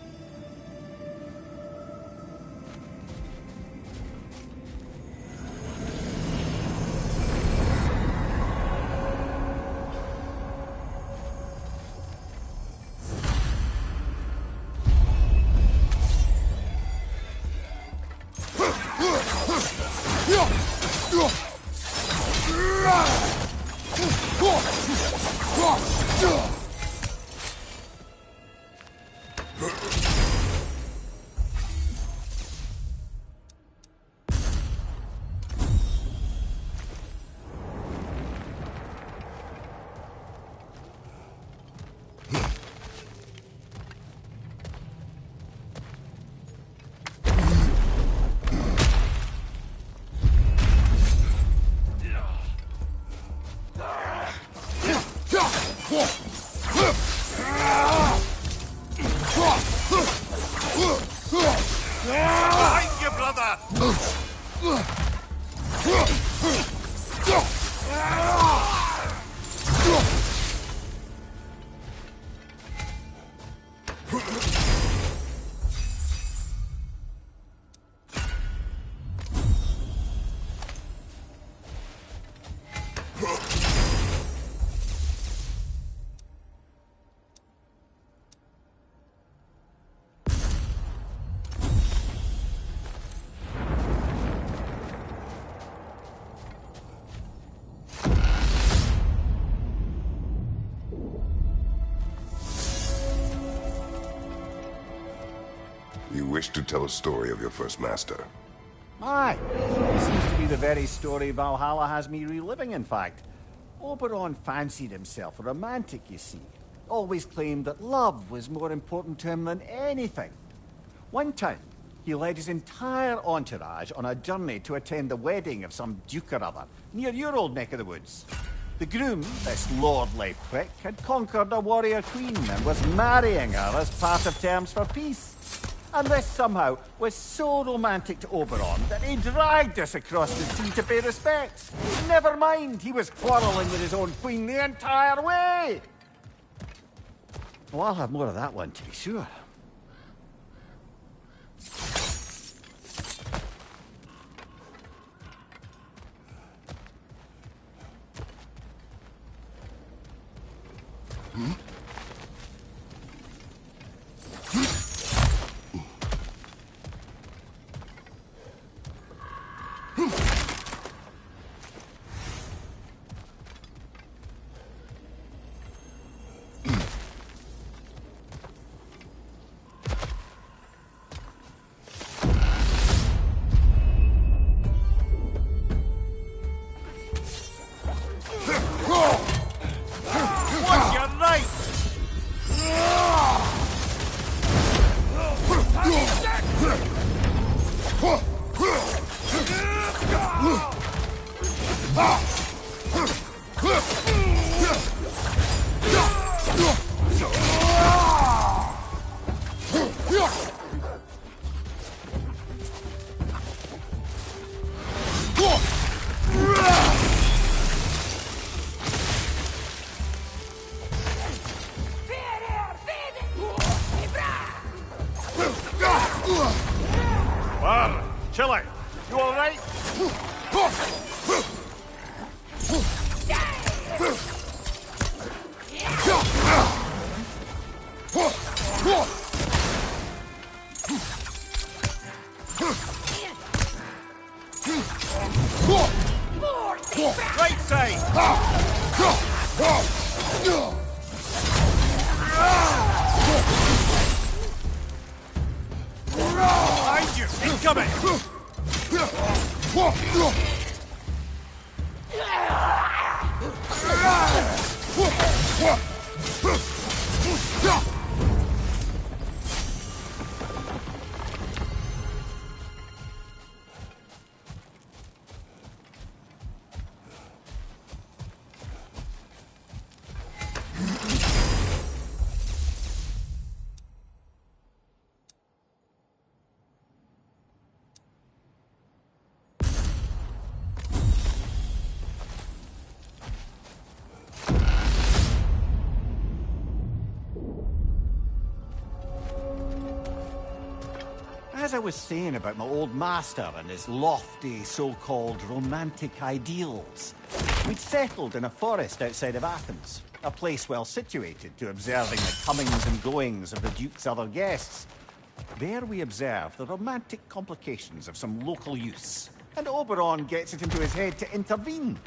Behind you, brother! You wish to tell a story of your first master. Aye. It seems to be the very story Valhalla has me reliving, in fact. Oberon fancied himself a romantic, you see. Always claimed that love was more important to him than anything. One time, he led his entire entourage on a journey to attend the wedding of some duke or other, near your old neck of the woods. The groom, this lordly prick, had conquered a warrior queen and was marrying her as part of terms for peace. And this somehow was so romantic to Oberon that he dragged us across the sea to pay respects. Never mind, he was quarrelling with his own queen the entire way. Well, I'll have more of that one, to be sure. Chile, you all right? Right side! Behind you! Incoming! As I was saying about my old master and his lofty, so-called romantic ideals, we'd settled in a forest outside of Athens, a place well situated to observing the comings and goings of the Duke's other guests. There we observe the romantic complications of some local use, and Oberon gets it into his head to intervene.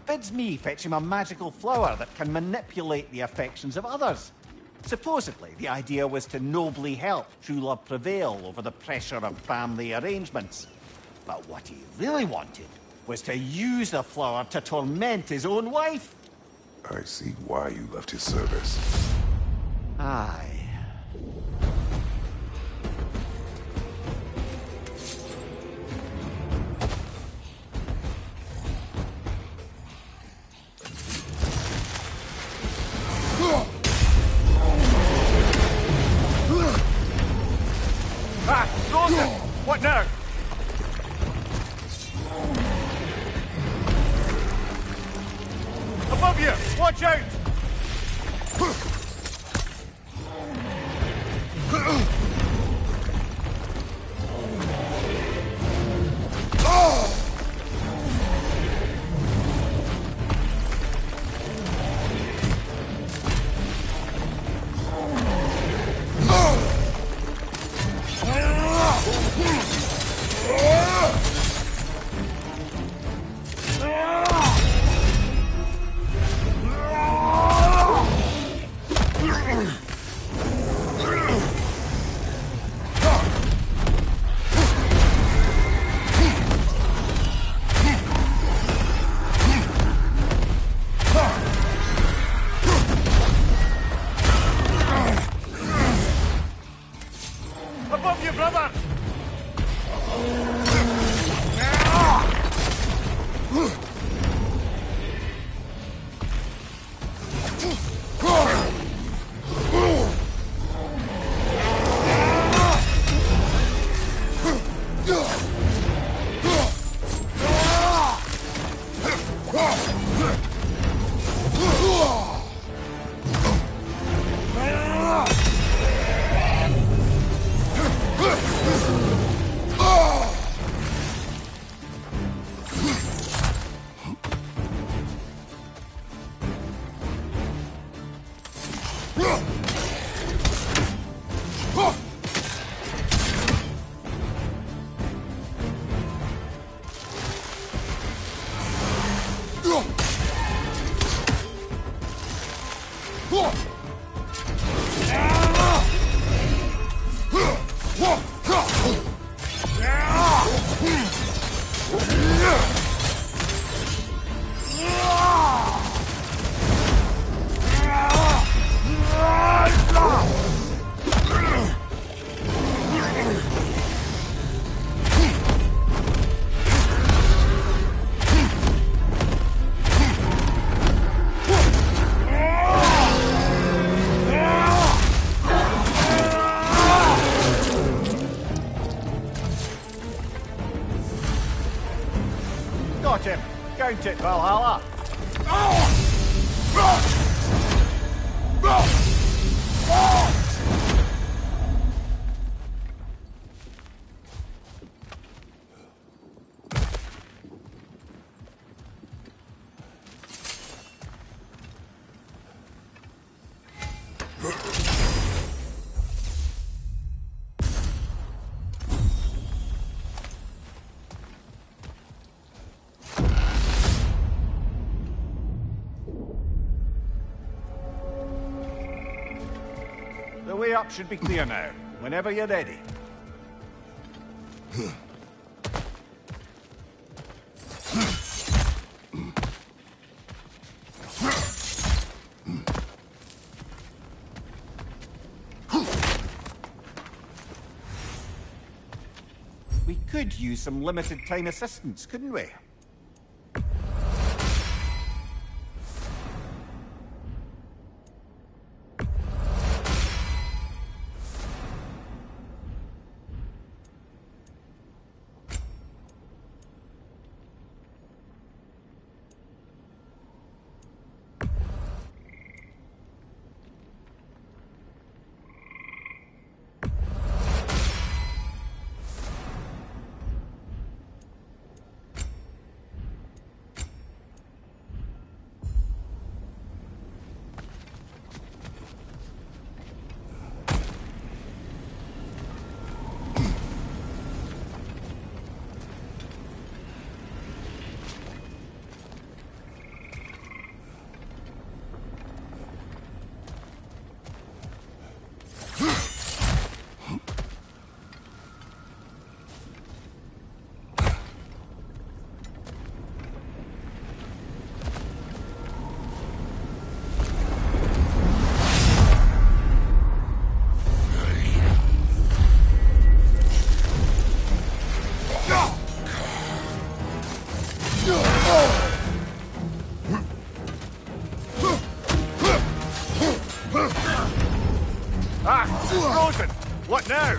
bids me fetch him a magical flower that can manipulate the affections of others. Supposedly, the idea was to nobly help true love prevail over the pressure of family arrangements. But what he really wanted was to use the flower to torment his own wife. I see why you left his service. Aye. Ah, Rosa! What now? Above you! Watch out! Above you, brother! Got him! Count it, Valhalla! The way up should be clear now. Whenever you're ready. We could use some limited time assistance, couldn't we? Now!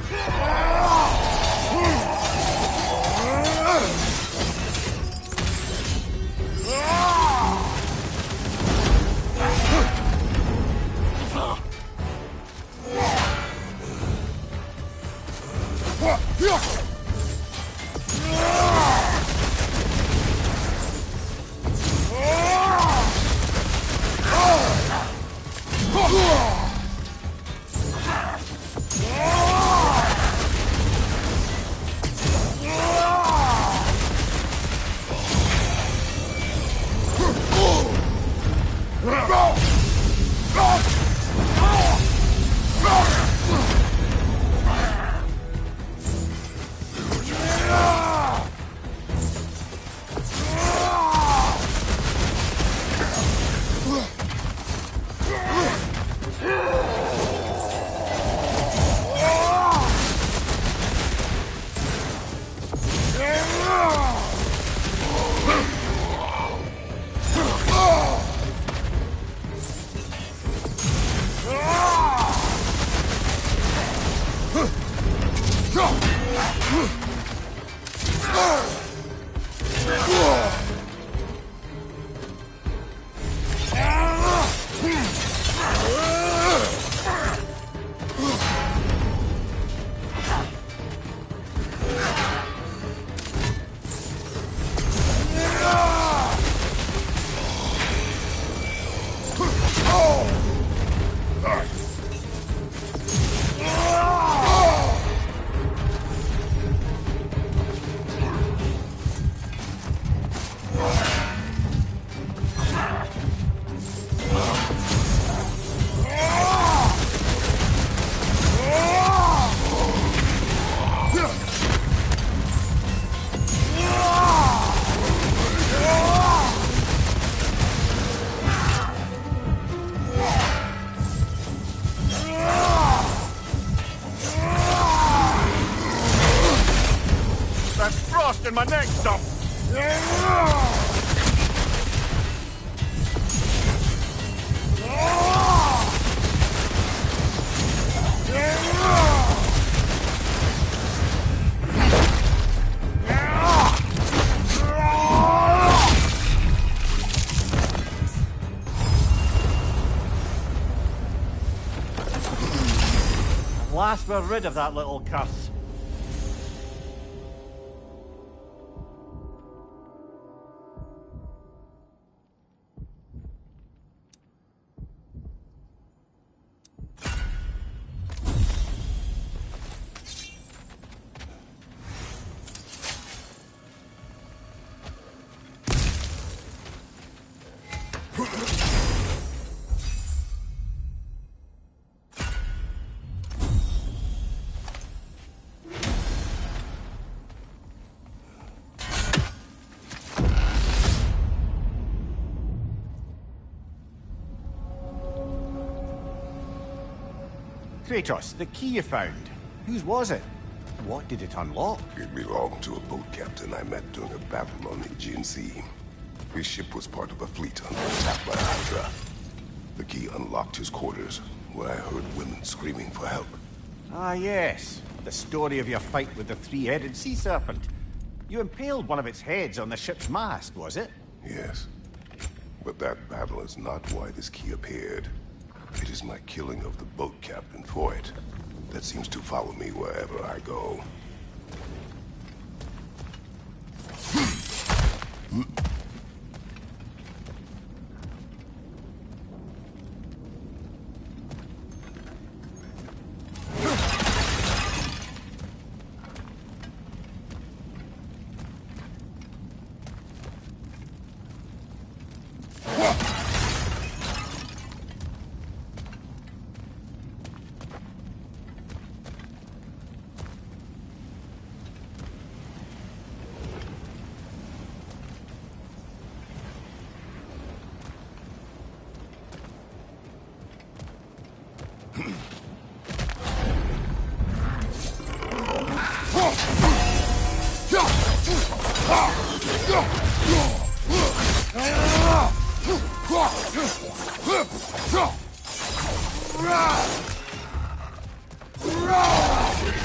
In my neck, stop! At last we're rid of that little curse. Kratos, the key you found. Whose was it? What did it unlock? It belonged to a boat captain I met during a battle on the Aegean Sea. His ship was part of a fleet under attack by Hydra. The key unlocked his quarters, where I heard women screaming for help. Ah, yes. The story of your fight with the three-headed sea serpent. You impaled one of its heads on the ship's mast, was it? Yes. But that battle is not why this key appeared. It is my killing of the boat captain for it that seems to follow me wherever I go.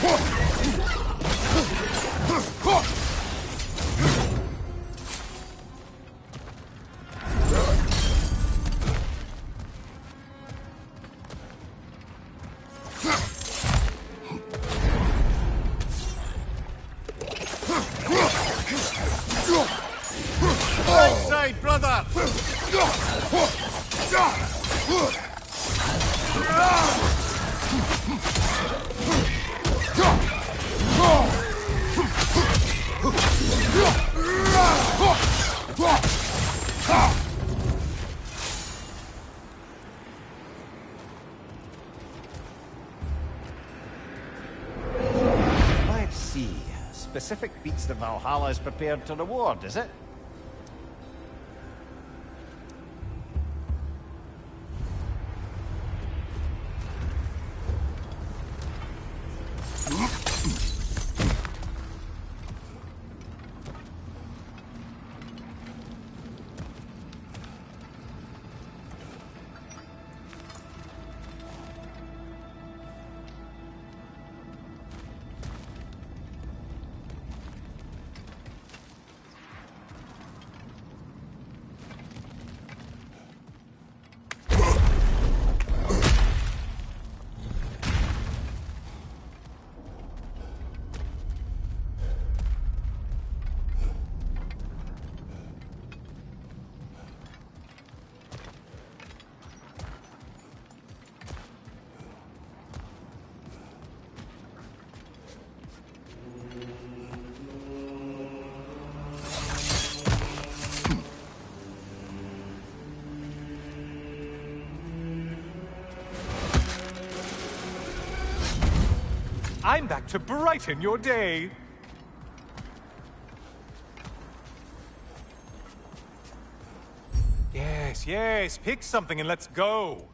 Right side, brother! Let's see. Specific beats that Valhalla is prepared to reward, is it? I'm back to brighten your day. Yes, yes, pick something and let's go.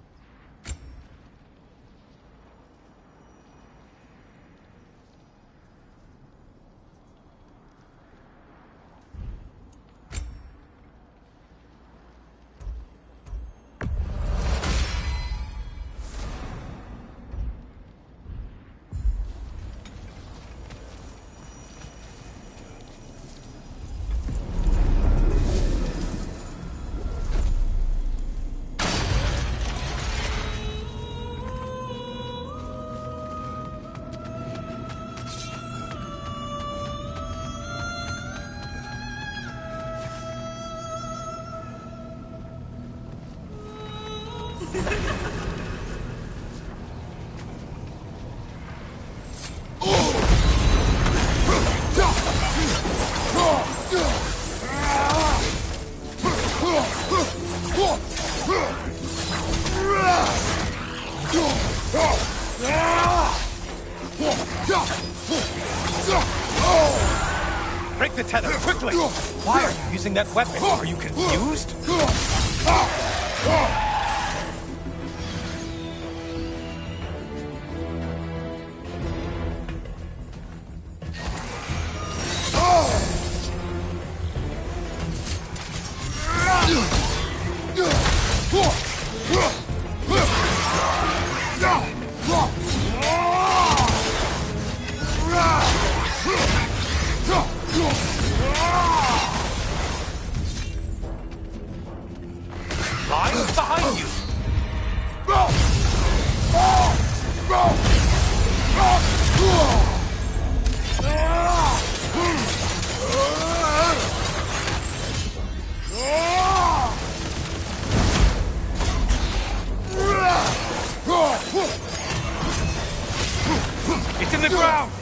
Break the tether, quickly! Why are you using that weapon? Are you confused? Lions behind you! It's in the ground!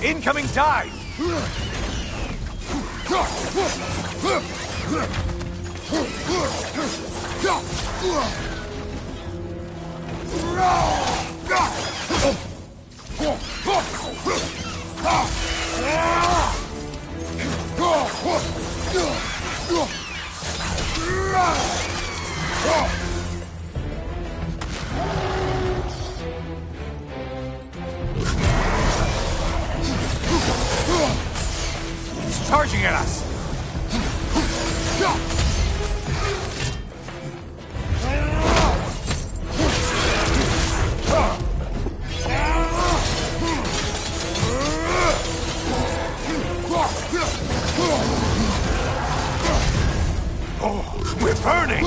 Incoming dive! It's charging at us! Oh, we're burning!